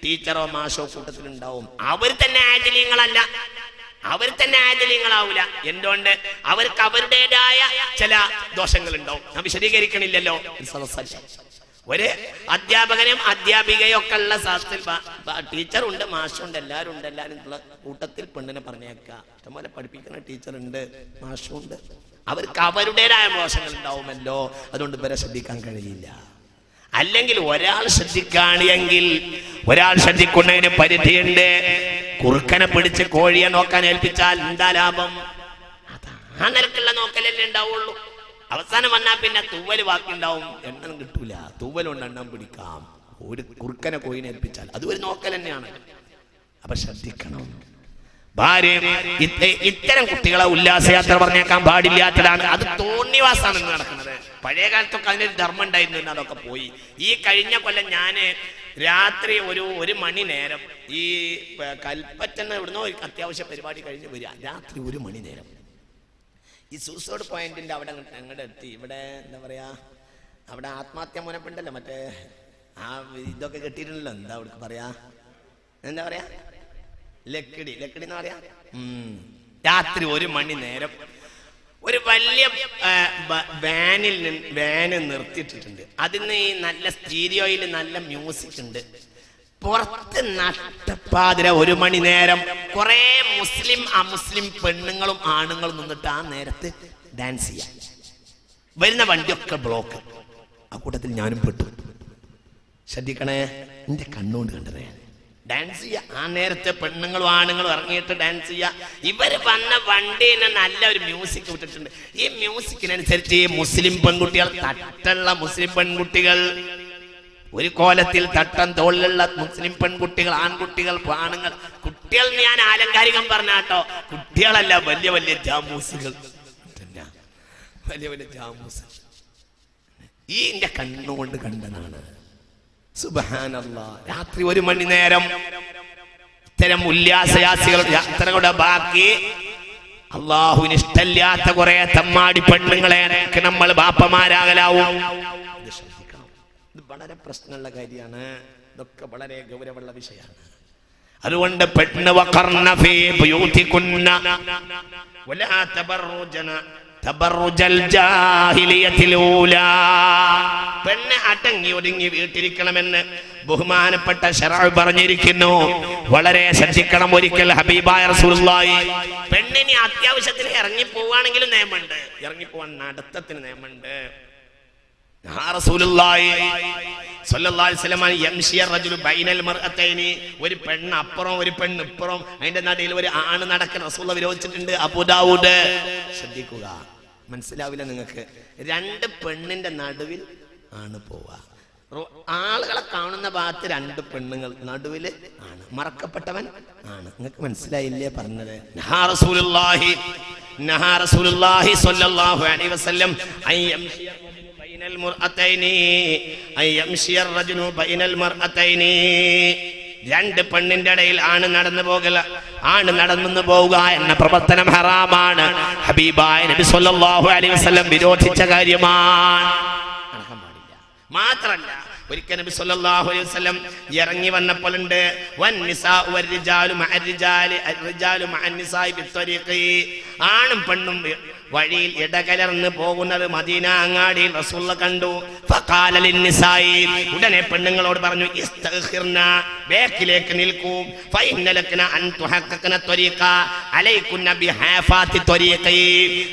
ടീച്ചറോ മാഷോ കൂട്ടത്തിലുണ്ടാവും. അവർ തന്നെ ആജലീങ്ങളാവൂല. എന്തുകൊണ്ട്? അവർക്ക് അവരുടേതായ ചില ദോഷങ്ങൾ ഉണ്ടാവും. ഞാൻ വിശദീകരിക്കണില്ലല്ലോ. ഒരു അധ്യാപകനും അധ്യാപികയും ഒക്കെ ഉള്ള ശാസ്ത്രത്തിൽ ടീച്ചറുണ്ട്, മാഷുണ്ട്, എല്ലാവരും ഉള്ള കൂട്ടത്തിൽ പെണ്ണിനെ പറഞ്ഞേക്കുക. ഇഷ്ടംപോലെ പഠിപ്പിക്കുന്ന ടീച്ചറുണ്ട്, മാഷുണ്ട്. അവർക്ക് അവരുടേതായ മോശങ്ങൾ ഉണ്ടാവുമല്ലോ. അതുകൊണ്ട് ഇവരെ ശ്രദ്ധിക്കാൻ കഴിയില്ല. അല്ലെങ്കിൽ ഒരാൾ ശ്രദ്ധിക്കുകയാണെങ്കിൽ, ഒരാൾ ശ്രദ്ധിക്കുന്നതിന് പരിധിയുണ്ട്. കുറുക്കനെ പിടിച്ച് കോഴിയെ നോക്കാൻ ഏൽപ്പിച്ചാൽ എന്താ ലാഭം? ആ നിലക്കുള്ള നോക്കലല്ലേ ഉണ്ടാവുള്ളൂ. അവസാനം വന്നാൽ പിന്നെ തൂവൽ ബാക്കിയുണ്ടാവും, എണ്ണം കിട്ടൂല. തൂവലുണ്ട് എണ്ണം പിടിക്കാം. ഒരു കുറുക്കനെ കോഴിനെ ഏൽപ്പിച്ചാൽ അത് ഒരു നോക്കൽ തന്നെയാണ്. അപ്പൊ ശ്രദ്ധിക്കണം. ഭാര്യ ഇത്തരം കുട്ടികളെ ഉല്ലാസയാത്ര പറഞ്ഞേക്കാൻ പാടില്ലാത്തതാണ്. അത് തോന്നിവാസാണ് നടക്കുന്നത്. പഴയ കാലത്തൊക്കെ അതിനൊരു ധർമ്മം ഉണ്ടായിരുന്നു, അതൊക്കെ പോയി. ഈ കഴിഞ്ഞ കൊല്ലം ഞാന് രാത്രി ഒരു മണി നേരം ഈ കൽപ്പറ്റന്ന് ഇവിടുന്ന് അത്യാവശ്യ പരിപാടി കഴിഞ്ഞ് വരിക, രാത്രി 1 മണി നേരം ഈ സൂസൈഡ് പോയിന്റിന്റെ അവിടെ അങ്ങോട്ട് എത്തി. ഇവിടെ എന്താ പറയാ, അവിടെ ആത്മഹത്യ മുനപ്പുണ്ടല്ലോ, മറ്റേ ആ ഇതൊക്കെ കെട്ടിയിട്ടുണ്ടല്ലോ, എന്താ അവിടെ പറയാ, ലക്കിടി എന്ന് പറയാ. രാത്രി 1 മണി നേരം ഒരു വലിയ വാന് നിർത്തിയിട്ടിട്ടുണ്ട്. അതിന് ഈ നല്ല സ്റ്റീരിയോയിൽ നല്ല മ്യൂസിക് ഉണ്ട്. പുറത്ത് നട്ടപ്പാതിര 1 മണി നേരം കുറെ മുസ്ലിം അമുസ്ലിം പെണ്ണുങ്ങളും ആണുങ്ങളും നിന്നിട്ട് ആ നേരത്ത് ഡാൻസ് ചെയ്യാൻ വരുന്ന വണ്ടിയൊക്കെ ബ്ലോക്ക്. ആ കൂട്ടത്തിൽ ഞാനും പെട്ടു. ശ്രദ്ധിക്കണേ, എന്റെ കണ്ണുകൊണ്ട് കണ്ടതേ. ഡാൻസ് ചെയ്യുക ആ നേരത്തെ പെണ്ണുങ്ങളും ആണുങ്ങളും ഇറങ്ങിയിട്ട് ഡാൻസ് ചെയ്യുക. ഇവര് വന്ന വണ്ടിയിൽ നല്ലൊരു മ്യൂസിക് വിട്ടിട്ടുണ്ട്. ഈ മ്യൂസിക്കിനനുസരിച്ച് ഈ മുസ്ലിം പെൺകുട്ടികൾ, തട്ടുള്ള മുസ്ലിം പെൺകുട്ടികൾ, ഒരു കോലത്തിൽ തട്ടം തോളിലുള്ള മുസ്ലിം പെൺകുട്ടികൾ, ആൺകുട്ടികൾ, ആണുങ്ങൾ, കുട്ടികൾ ഞാൻ ആലങ്കാരികം പറഞ്ഞാട്ടോ, കുട്ടികളല്ല, വലിയ വലിയ ജാമൂസുകൾ, വലിയ വലിയ ജാമൂസ്. ഈ എന്റെ കണ്ണുകൊണ്ട് കണ്ടതാണ്. സുബ്ഹാനല്ലാഹ്. രാത്രി 1 മണി നേരം ഇത്തരം ഉല്ലാസയാസികൾ യാത്രകളുടെ ബാക്കി അള്ളാഹുവിന് ഇഷ്ടമില്ലാത്ത കുറെ തമ്മാടി പെണ്ണുങ്ങളെ നമ്മൾ ബാപ്പമാരാകലാവും. ഇത് ശ്രദ്ധിക്കണം. ഇത് വളരെ പ്രശ്നമുള്ള കാര്യമാണ്. ഇതൊക്കെ വളരെ ഗൗരവമുള്ള വിഷയമാണ്. അതുകൊണ്ട് പെണ്ണ് വഖർന ഫീ ബുയൂതികുന്ന വലാ തബറുജന തബറുജൽ ജാഹിലിയത്തിൽ ഊലാ. പെണ്ണ് അടങ്ങി ഒതുങ്ങി വീട്ടിരിക്കണമെന്ന് ബഹുമാനപ്പെട്ട ശറഅ് പറഞ്ഞിരിക്കുന്നു. വളരെ ശ്രദ്ധിക്കണം. ഒരിക്കൽ ഹബീബായ റസൂലുള്ളാഹി പെണ്ണിന് അത്യാവശ്യത്തിന് ഇറങ്ങി പോവാണെങ്കിലും നിയമമുണ്ട്, ഇറങ്ങി പോവാൻ നടത്തത്തിന് നിയമമുണ്ട്. ഒരു പെണ്ണ് അപ്പുറം ഒരു പെണ്ണ് ഇപ്പുറം, അതിന്റെ നടുവിൽ ഒരു ആണ് നടക്കുന്ന റസൂലുള്ളാഹി വിരോധിച്ചിട്ടുണ്ട്. അബൂ ദാവൂദ്. ശ്രദ്ധിക്കുക, മനസ്സിലാവില്ല നിങ്ങൾക്ക്. 2 പെണ്ണിന്റെ നടുവിൽ ആണ് പോവാ. ആളുകളെ കാണുന്ന ഭാഗത്ത് 2 പെണ്ണുങ്ങൾ, നടുവില് ആണ്. മറക്കപ്പെട്ടവൻ ആണ്. നിങ്ങൾക്ക് മനസ്സിലായില്ലേ പറഞ്ഞത്? നഹാ റസൂലുള്ളാഹി സ്വല്ലല്ലാഹു അലൈഹി വസല്ലം ബൈനൽ മുർഅതൈനി യംശി അർറജുലു ബൈനൽ മുർഅതൈനി. 2 പെണ്ണിന്റെ ഇടയിൽ ആണ് നടന്നു പോവുക എന്ന പ്രവർത്തനം ഹറാമാണ്. ഹബീബായ നബി സ്വല്ലല്ലാഹു അലൈഹി വസല്ലം വിരോധിച്ച കാര്യമാണ്. നടക്കാൻ പാടില്ല. മാത്രല്ല ഒരിക്കൽ നബി സല്ലല്ലാഹു അലൈഹി വസല്ലം ഇറങ്ങി വന്നപ്പോഴുണ്ട് വന്നിസാഉ വർരിജാലു മഅർരിജാലി അർരിജാലു മഅന്നിസാഇ ബിത്വരീഖി. ആണും പെണ്ണും വഴിയിൽ ഇടകലർന്ന് പോകുന്നത് മദീന അങ്ങാടിയിൽ റസൂലുള്ളാഹി കണ്ടു. ഫഖാല ലിന്നിസാഇ, ഉടനെ പെണ്ണുങ്ങളോട് പറഞ്ഞു, ഇസ്തഖിർന, ബേക്കിലേക്ക് നിൽക്കൂ. ഫഇന്നലകന അൻ തുഹഖഖന ത്വരീഖ അലൈകുന്ന ബിഹാഫാത്തി ത്വരീഖി.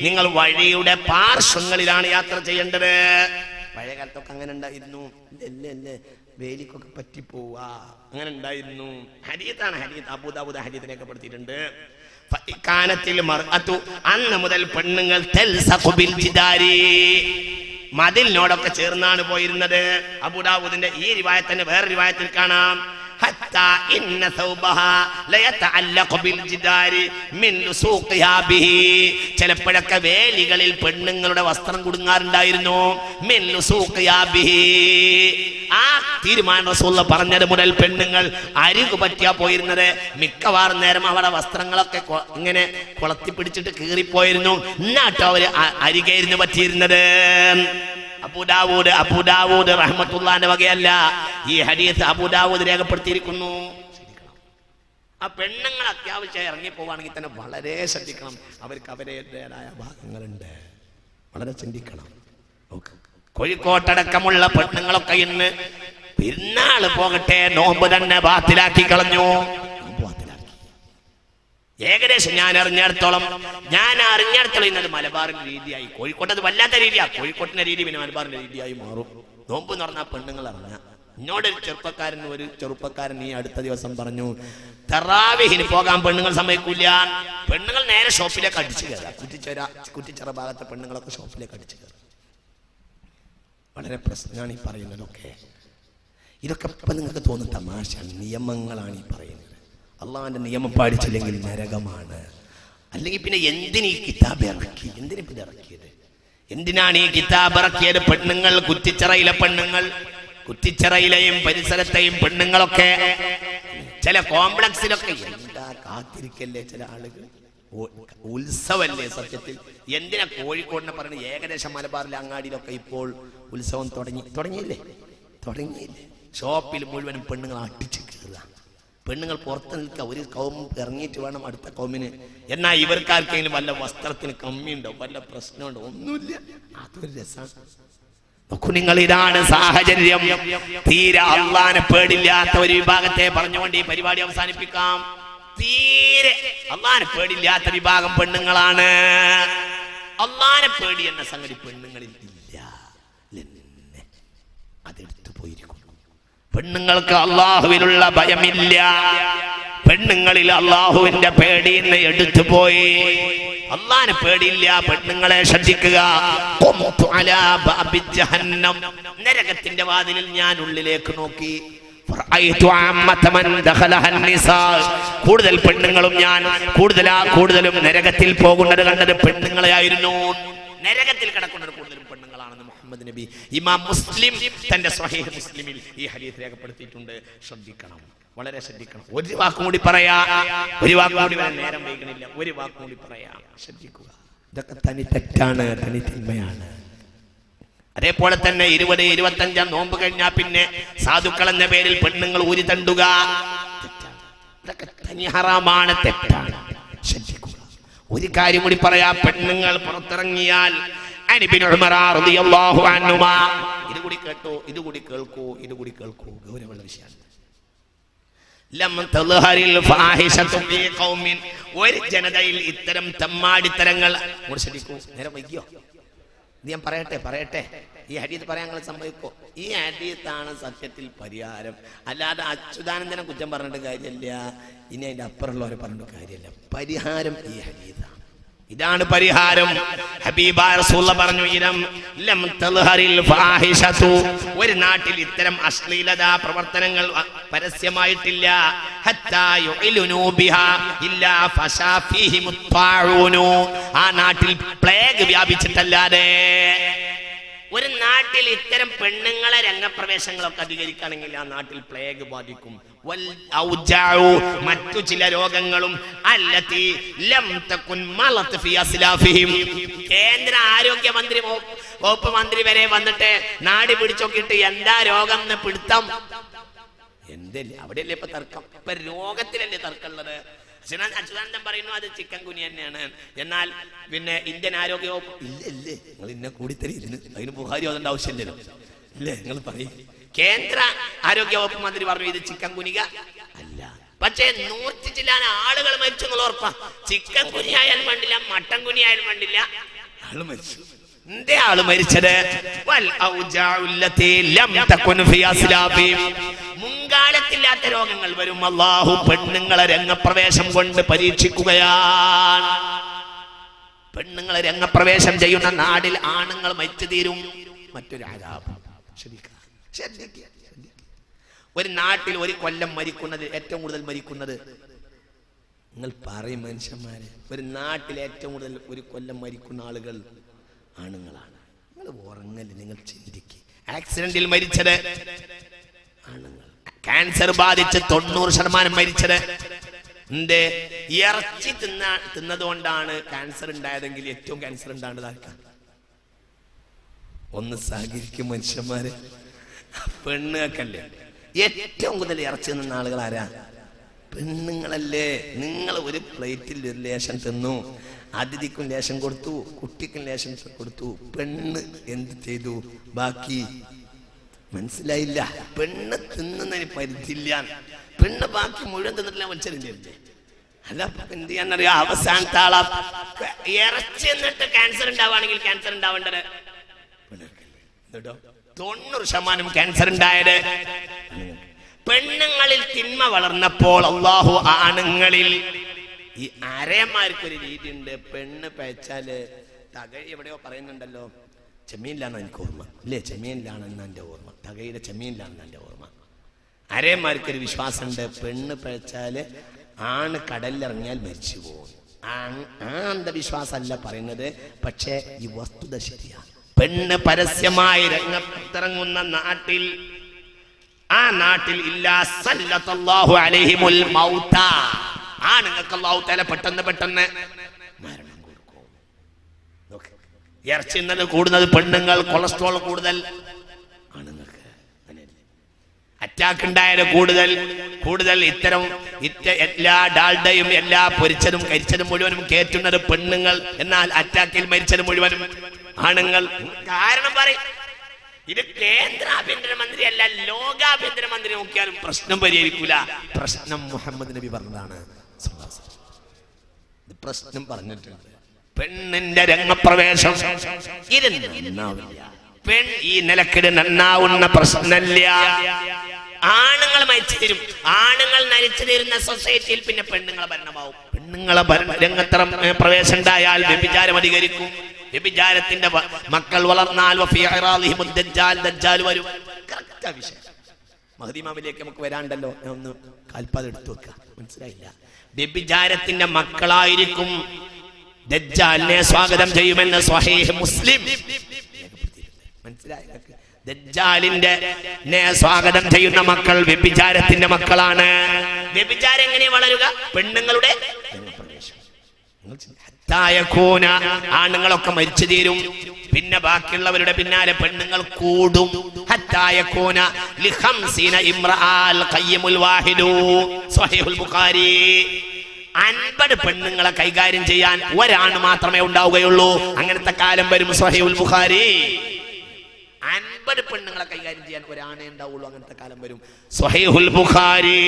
നിങ്ങൾ വഴിയുടെ പാർശ്വങ്ങളിലാണ് യാത്ര ചെയ്യേണ്ടത്. പഴയ കാലത്തൊക്കെ അങ്ങനെ ഉണ്ടായിരുന്നു. വേലിക്കൊക്കെ പറ്റിപ്പോവാ, അങ്ങനെ ഉണ്ടായിരുന്നു. ഹദീത്താണ്, ഹദീത്ത് അബൂ ദാവൂദ് ഹദീത്ത് രേഖപ്പെടുത്തിയിട്ടുണ്ട്. അന്ന് മുതൽ പെണ്ണുങ്ങൾ മതിലിനോടൊക്കെ ചേർന്നാണ് പോയിരുന്നത്. അബൂ ദാവൂദിന്റെ ഈ റിവായത്തിന്റെ വേറെ റിവായത്തിൽ കാണാം, ചിലപ്പോഴൊക്കെ വേലികളിൽ പെണ്ണുങ്ങളുടെ വസ്ത്രം കുടുങ്ങാറുണ്ടായിരുന്നു. ആ തീരുമാനം റസൂലുള്ളാഹി പറഞ്ഞത് മുതൽ പെണ്ണുങ്ങൾ അരികു പറ്റിയാ പോയിരുന്നത്. മിക്കവാറും നേരം അവരുടെ വസ്ത്രങ്ങളൊക്കെ ഇങ്ങനെ കുളത്തി പിടിച്ചിട്ട് കീറിപ്പോയിരുന്നു. എന്നിട്ട് അവര് അരികയായിരുന്നു പറ്റിയിരുന്നത്. അബൂ ദാവൂദ് റഹ്മത്തുള്ളാഹിന്റെ വകയല്ല, ഈ ഹദീസ് അബൂ ദാവൂദ് രേഖപ്പെടുത്തിയിരിക്കുന്നു. ആ പെണ്ണുങ്ങൾ അത്യാവശ്യം ഇറങ്ങി പോവാണെങ്കിൽ തന്നെ വളരെ ശ്രദ്ധിക്കണം. അവർക്ക് അവരുടേതായ ഭാഗങ്ങളുണ്ട്, വളരെ ചിന്തിക്കണം. കോഴിക്കോട്ടടക്കമുള്ള പെണ്ണുങ്ങളൊക്കെ ഇന്ന് പെരുന്നാള് പോകട്ടെ നോമ്പ് തന്നെ ബാത്തിലാക്കി കളഞ്ഞു. ഏകദേശം ഞാൻ അറിഞ്ഞിടത്തോളം ഇന്നത് മലബാറിന്റെ രീതിയായി. കോഴിക്കോട്ട് അത് വല്ലാത്ത രീതിയാണ്. കോഴിക്കോട്ടിന്റെ രീതി പിന്നെ മലബാറിന്റെ രീതിയായി മാറും. നോമ്പ് എന്ന് പറഞ്ഞാൽ പെണ്ണുങ്ങൾ ഇറങ്ങ. എന്നോടൊരു ചെറുപ്പക്കാരൻ ഈ അടുത്ത ദിവസം പറഞ്ഞു, തറാവീഹിന് പോകാൻ പെണ്ണുങ്ങൾ സമ്മതിക്കൂല. പെണ്ണുങ്ങൾ നേരെ ഷോപ്പിലേക്ക് അടിച്ചു കയറാം. കുറ്റിച്ചിറ ഭാഗത്തെ പെണ്ണുങ്ങളൊക്കെ ഷോപ്പിലേക്ക് അടിച്ചു കയറാം. വളരെ പ്രശ്നമാണ് ഈ പറയുന്നതൊക്കെ. ഇതൊക്കെ ഇപ്പം നിങ്ങൾക്ക് തോന്നുന്ന തമാശയാണ്, നിയമങ്ങളാണ് ഈ പറയുന്നത്. അള്ളാഹുവിന്റെ നിയമം പാലിച്ചില്ലെങ്കിൽ നരകമാണ്. അല്ലെങ്കിൽ പിന്നെ എന്തിനീ കിതാബ് ഇറക്കി? എന്തിനിപ്പിത് ഇറക്കിയത്? എന്തിനാണ് ഈ കിതാബ് ഇറക്കിയത്? പെണ്ണുങ്ങൾ, കുറ്റിച്ചിറയിലെ പെണ്ണുങ്ങൾ, കുറ്റിച്ചിറയിലെയും പരിസരത്തെയും പെണ്ണുങ്ങളൊക്കെ ചില കോംപ്ലക്സിലൊക്കെ എന്താ കാത്തിരിക്കല്ലേ ചില ആളുകൾ. ഉത്സവല്ലേ സത്യത്തിൽ. എന്തിനാ കോഴിക്കോടിനെ പറയുന്നത്? ഏകദേശം മലബാറിലെ അങ്ങാടിയിലൊക്കെ ഇപ്പോൾ ഉത്സവം തുടങ്ങിയില്ലേ? ഷോപ്പിൽ മുഴുവനും പെണ്ണുങ്ങൾ അടിച്ചു കയറുക. പെണ്ണുങ്ങൾ പുറത്ത് നിൽക്കുക. ഒരു കൗം ഇറങ്ങിയിട്ട് വേണം അടുത്ത കൗമിന്. എന്നാൽ ഇവർക്കാർക്കെങ്കിലും വല്ല വസ്ത്രത്തിന് കമ്മിയുണ്ടോ, വല്ല പ്രശ്നമുണ്ടോ? ഒന്നുമില്ല. അതൊരു രസമാണ്. നോക്കൂ നിങ്ങൾ, ഇതാണ് സാഹചര്യം. തീരെ അള്ളാനെ പേടില്ലാത്ത ഒരു വിഭാഗത്തെ പറഞ്ഞുകൊണ്ട് ഈ പരിപാടി അവസാനിപ്പിക്കാം. തീരെ അള്ളാനെ പേടില്ലാത്ത വിഭാഗം പെണ്ണുങ്ങളാണ്. അള്ളാനെ പേടി എന്ന സംഗതി പെണ്ണുങ്ങളിൽ ഇല്ല. അതെടുത്തു പോയിരിക്കുന്നു. പെണ്ണുങ്ങൾക്ക് അള്ളാഹുവിലുള്ള ഭയമില്ല. പെണ്ണുങ്ങളിൽ അള്ളാഹുവിന്റെ പേടിന്ന് എടുത്തു പോയി. അള്ളാനെ പേടിയില്ല. പെണ്ണുങ്ങളെ ശ്രദ്ധിക്കുക. നരകത്തിന്റെ വാതിലിൽ ഞാൻ ഉള്ളിലേക്ക് നോക്കി. കൂടുതൽ പെണ്ണുങ്ങളും ഞാൻ കൂടുതലും നരകത്തിൽ പോകുന്നത് കണ്ടത് പെണ്ണുങ്ങളെയായിരുന്നു. നരകത്തിൽ കിടക്കുന്നത് കൂടുതലും പെണ്ണുങ്ങളാണെന്ന് മുഹമ്മദ് നബി ഇമാം മുസ്ലിം തന്റെ സ്വഹീഹ് മുസ്ലിമിൽ ഈ ഹദീസ് രേഖപ്പെടുത്തിയിട്ടുണ്ട്. ശ്രദ്ധിക്കണം, വളരെ ശ്രദ്ധിക്കണം. ഒരു വാക്കും കൂടി പറയാ, ഒരു വാക്കും കൂടി നേരം വൈകണില്ല, ഒരു വാക്കും കൂടി പറയാ. ശ്രദ്ധിക്കുക, ഇതൊക്കെ തനി തെറ്റാണ്, തനി തിന്മയാണ്. അതേപോലെ തന്നെ 20-25 നോമ്പ് കഴിഞ്ഞാൽ പിന്നെ സാധുക്കൾ എന്ന പേരിൽ പെണ്ണുങ്ങൾ ഊരി തണ്ടുക, ഇതൊക്കെ തനി ഹറാമാണ്, തെറ്റാണ്. ശ്രദ്ധിക്കുക. ഒരു കാര്യം കൂടി പറയാ, പെണ്ണുങ്ങൾ പുറത്തിറങ്ങിയാൽ ഇതുകൂടി കേട്ടോ, ഇതുകൂടി കേൾക്കൂ, ഇതുകൂടി കേൾക്കൂ, ഗൗരവമുള്ള വിഷയമാണ്. ഒരു ജനതയിൽ ഇത്തരം തമ്മാടിത്തരങ്ങൾ. ശ്രദ്ധിക്കൂ, നേരം വൈകിയോ? ഇത് ഞാൻ പറയട്ടെ. ഈ ഹദീസ് പറയാൻ സംഭവിക്കോ? ഈ ഹദീസാണ് സത്യത്തിൽ പരിഹാരം. അല്ലാതെ അച്യുതാനന്ദനെ കുറ്റം പറഞ്ഞിട്ട് കാര്യമില്ല, ഇനി അതിന്റെ അപ്പുറമുള്ളവരെ പറഞ്ഞിട്ട് കാര്യമില്ല. പരിഹാരം ഈ ഹദീസാണ്. ഇതാണ് പരിഹാരം. ഹബീബായ റസൂലുള്ളാഹി പറഞ്ഞു, ലം തൽഹറിൽ ഫാഹിഷതു, ഒരു നാട്ടിൽ ഇത്തരം അശ്ലീലതാ പ്രവർത്തനങ്ങൾ പരസ്യമായിട്ടില്ല. ഹത്താ യുഇലുനു ബിഹാ ഇല്ലാ ഫശാ ഫീഹി മുത്താഊനു, ആ നാട്ടിൽ പ്ലേഗ് വ്യാപിച്ചിട്ടല്ലാതെ. ഒരു നാട്ടിൽ ഇത്തരം പെണ്ണുങ്ങളെ രംഗപ്രവേശങ്ങളൊക്കെ അധികരിക്കുകയാണെങ്കിൽ ആ നാട്ടിൽ പ്ലേഗ് ബാധിക്കും. മറ്റു ചില രോഗങ്ങളും കേന്ദ്ര ആരോഗ്യമന്ത്രി വകുപ്പ് മന്ത്രി വരെ വന്നിട്ട് നാടി പിടിച്ചോക്കിയിട്ട് എന്താ രോഗം എന്ന് പിടുത്തം. എന്തല്ലേ അവിടെയല്ലേ ഇപ്പൊ തർക്കം? ഇപ്പൊ രോഗത്തിലല്ലേ തർക്കമുള്ളത്. അച്യുതാനന്ദൻ പറയുന്നു അത് ചിക്കൻ കുനി തന്നെയാണ്. എന്നാൽ പിന്നെ ഇന്ത്യൻ ആരോഗ്യ വകുപ്പ് ഇല്ലേ, നിങ്ങൾ ഇന്നെ കൂടിത്തരി, അതിന് ബുഹാരി ഓതേണ്ട ആവശ്യമില്ലല്ലോ, ഇല്ലേ? നിങ്ങൾ പറയും. കേന്ദ്ര ആരോഗ്യ വകുപ്പ് മന്ത്രി പറഞ്ഞു ഇത് ചിക്കൻ കുനിക അല്ല. പക്ഷേ 100 ചില്ലാൻ ആളുകൾ മരിച്ചു എന്നുള്ള ഉറപ്പാ. ചിക്കൻ കുനി ആയാലും വേണ്ടില്ല, മട്ടൻ കുനി ആയാലും വേണ്ടില്ല, ആള് മരിച്ചു. എന്തേ ആള് മരിച്ചത്? മുൻകാലത്തില്ലാത്ത രോഗങ്ങൾ വരും. അല്ലാഹു പെണ്ണുങ്ങളെ രംഗപ്രവേശം കൊണ്ട് പരീക്ഷിക്കുകയാണ്. പെണ്ണുങ്ങളെ രംഗപ്രവേശം ചെയ്യുന്ന നാടിൽ ആണുങ്ങൾ മരിച്ചു തീരും. മറ്റൊരു ആരാപം. ഒരു നാട്ടിൽ ഒരു കൊല്ലം മരിക്കുന്നത്, ഏറ്റവും കൂടുതൽ മരിക്കുന്നത്, നിങ്ങൾ പറയും മനുഷ്യന്മാരെ, ഒരു നാട്ടിൽ ഏറ്റവും കൂടുതൽ ഒരു കൊല്ലം മരിക്കുന്ന ആളുകൾ ആണുങ്ങളാണ്. നിങ്ങൾ ഉറങ്ങല്, നിങ്ങൾ ചിന്തിക്കുക. ആക്സിഡന്റിൽ മരിച്ചത് ആണുങ്ങൾ. ക്യാൻസർ ബാധിച്ച് 90% മരിച്ചത് എന്തേ? ഇറച്ചി തിന്നതുകൊണ്ടാണ് ക്യാൻസർ ഉണ്ടായതെങ്കിൽ ഏറ്റവും ക്യാൻസർ ഉണ്ടാകുന്നത് ആർക്കാണ്? ഒന്ന് സഹകരിക്കും മനുഷ്യന്മാരെ, പെണ്ണുങ്ങൾക്കല്ലേ. ഏറ്റവും കൂടുതൽ ഇറച്ചി തിന്ന ആളുകൾ ആരാ? പെണ്ണുങ്ങളല്ലേ. നിങ്ങൾ ഒരു പ്ലേറ്റിൽ ഒരു ലേശം തിന്നു, അതിഥിക്കും ലേശം കൊടുത്തു, കുട്ടിക്കും ലേശം കൊടുത്തു, പെണ്ണ് എന്ത് ചെയ്തു? ബാക്കി മനസ്സിലായില്ല. പെണ്ണ് തിന്നുന്നതിന് പരിധിയില്ല. പെണ്ണ് ബാക്കി മുഴുവൻ തിന്നിട്ടില്ല, മനുഷ്യരില്ലേ? അല്ല എന്ത് ചെയ്യാന്നറിയാം, അവസാനത്തെ ആളാ. ഇറച്ചി എന്നിട്ട് ക്യാൻസർ ഉണ്ടാവുകയാണെങ്കിൽ ക്യാൻസർ ഉണ്ടാവേണ്ടത് 90% ക്യാൻസർ ഉണ്ടായത് പെണ്ണുങ്ങളിൽ. തിന്മ വളർന്നപ്പോൾ അല്ലാഹു ആണുങ്ങളിൽ ഈ അരയന്മാർക്കൊരു രീതി ഉണ്ട്. പെണ്ണ് പയച്ചാല് തകഴി എവിടെയോ പറയുന്നുണ്ടല്ലോ, ചെമ്മീനിലാണെന്ന് എനിക്ക് ഓർമ്മ ഇല്ലേ? ചെമ്മീനിലാണെന്ന് എൻ്റെ ഓർമ്മ, തകഴിയുടെ ചെമ്മീനിലാണെന്ന് എൻ്റെ ഓർമ്മ. അരയന്മാർക്കൊരു വിശ്വാസമുണ്ട്, പെണ്ണ് പയച്ചാല് ആണ് കടലിലിറങ്ങിയാൽ മരിച്ചു പോകും. ആ അന്ധവിശ്വാസമല്ല പറയുന്നത്, പക്ഷേ ഈ വസ്തുത ശരിയാണ്. പെണ്ണ് പരസ്യമായി രംഗത്തിറങ്ങുന്ന നാട്ടിൽ, ആ നാട്ടിൽ ഇല്ലാ സല്ലല്ലാഹു അലൈഹിമുൽ മൗത, ആണുങ്ങൾക്ക് അല്ലാഹു തആല പെട്ടെന്ന് മരണം കൊടുക്കും. ഇറച്ചി ഇന്നലെ കൂടുന്നത് പെണ്ണുങ്ങൾ, കൊളസ്ട്രോൾ കൂടുതൽ ആണുങ്ങൾക്ക്, അറ്റാക്ക് ഉണ്ടായാലും കൂടുതൽ ഇത്തരം എല്ലാ ഡാൽഡയും എല്ലാ പൊരിച്ചതും കരിച്ചതും മുഴുവനും കേറ്റുന്നത് പെണ്ണുങ്ങൾ. എന്നാൽ അറ്റാക്കിൽ മരിച്ചത് മുഴുവനും ആണുങ്ങൾ. കാരണം പറയും, ഇത് കേന്ദ്ര ആഭ്യന്തരമന്ത്രിയല്ല, ലോകാഭ്യന്തരമന്ത്രി നോക്കിയാലും പ്രശ്നം പരിഹരിക്കൂല. പ്രശ്നം മുഹമ്മദ് നബി പറഞ്ഞതാണ്. ഇത് പ്രശ്നം പറഞ്ഞിട്ടുണ്ട്. പെണ്ണിന്റെ രംഗപ്രവേശം ഇത് നന്നാവില്ല. പെൺ ഈ നിലക്കിട് നന്നാവുന്ന പ്രശ്നമില്ല. ആണുങ്ങൾ മരിച്ചു തരും. ആണുങ്ങൾ നരിച്ചു തരുന്ന സൊസൈറ്റിയിൽ പിന്നെ പെണ്ണുങ്ങളെ ഭരണമാവും. പെണ്ണുങ്ങളെ രംഗത്തറ പ്രവേശം ഉണ്ടായാൽ വ്യഭിചാരം അധികരിക്കും. വ്യഭിചാരത്തിന്റെ മക്കൾ വളർന്നാൽ ദജ്ജാൽ വരും. കറക്റ്റാ വിഷയം. മഹദി ഇമാമിലേക്ക് നമുക്ക് വരാണ്ടല്ലോ. ഞാൻ ഒന്ന് കാൽപ്പാട് എടുത്തു വെക്കുക. മനസ്സിലായില്ല? വ്യഭിചാരത്തിന്റെ മക്കളായിരിക്കും ദജ്ജാലിനെ സ്വാഗതം ചെയ്യുമെന്ന് സ്വഹീഹ് മുസ്ലിം. മനസ്സിലായി? ദജ്ജാലിന്റെ സ്വാഗതം ചെയ്യുന്ന മക്കൾ വ്യഭിചാരത്തിന്റെ മക്കളാണ്. വ്യഭിചാരം എങ്ങനെ വളരുക? പെണ്ണുങ്ങളുടെ ആണുങ്ങളൊക്കെ മരിച്ചു തീരും. പിന്നെ ബാക്കിയുള്ളവരുടെ പിന്നാലെ പെണ്ണുങ്ങൾ കൂടും. 50 പെണ്ണുങ്ങളെ കൈകാര്യം ചെയ്യാൻ ഒരാണ് മാത്രമേ ഉണ്ടാവുകയുള്ളൂ. അങ്ങനത്തെ കാലം വരും. സ്വഹീഹുൽ ബുഖാരി. 50 പെണ്ണുങ്ങളെ കൈകാര്യം ചെയ്യാൻ ഒരാണേ ഉണ്ടാവുള്ളൂ. അങ്ങനത്തെ കാലം വരും. സ്വഹീഹുൽ ബുഖാരി.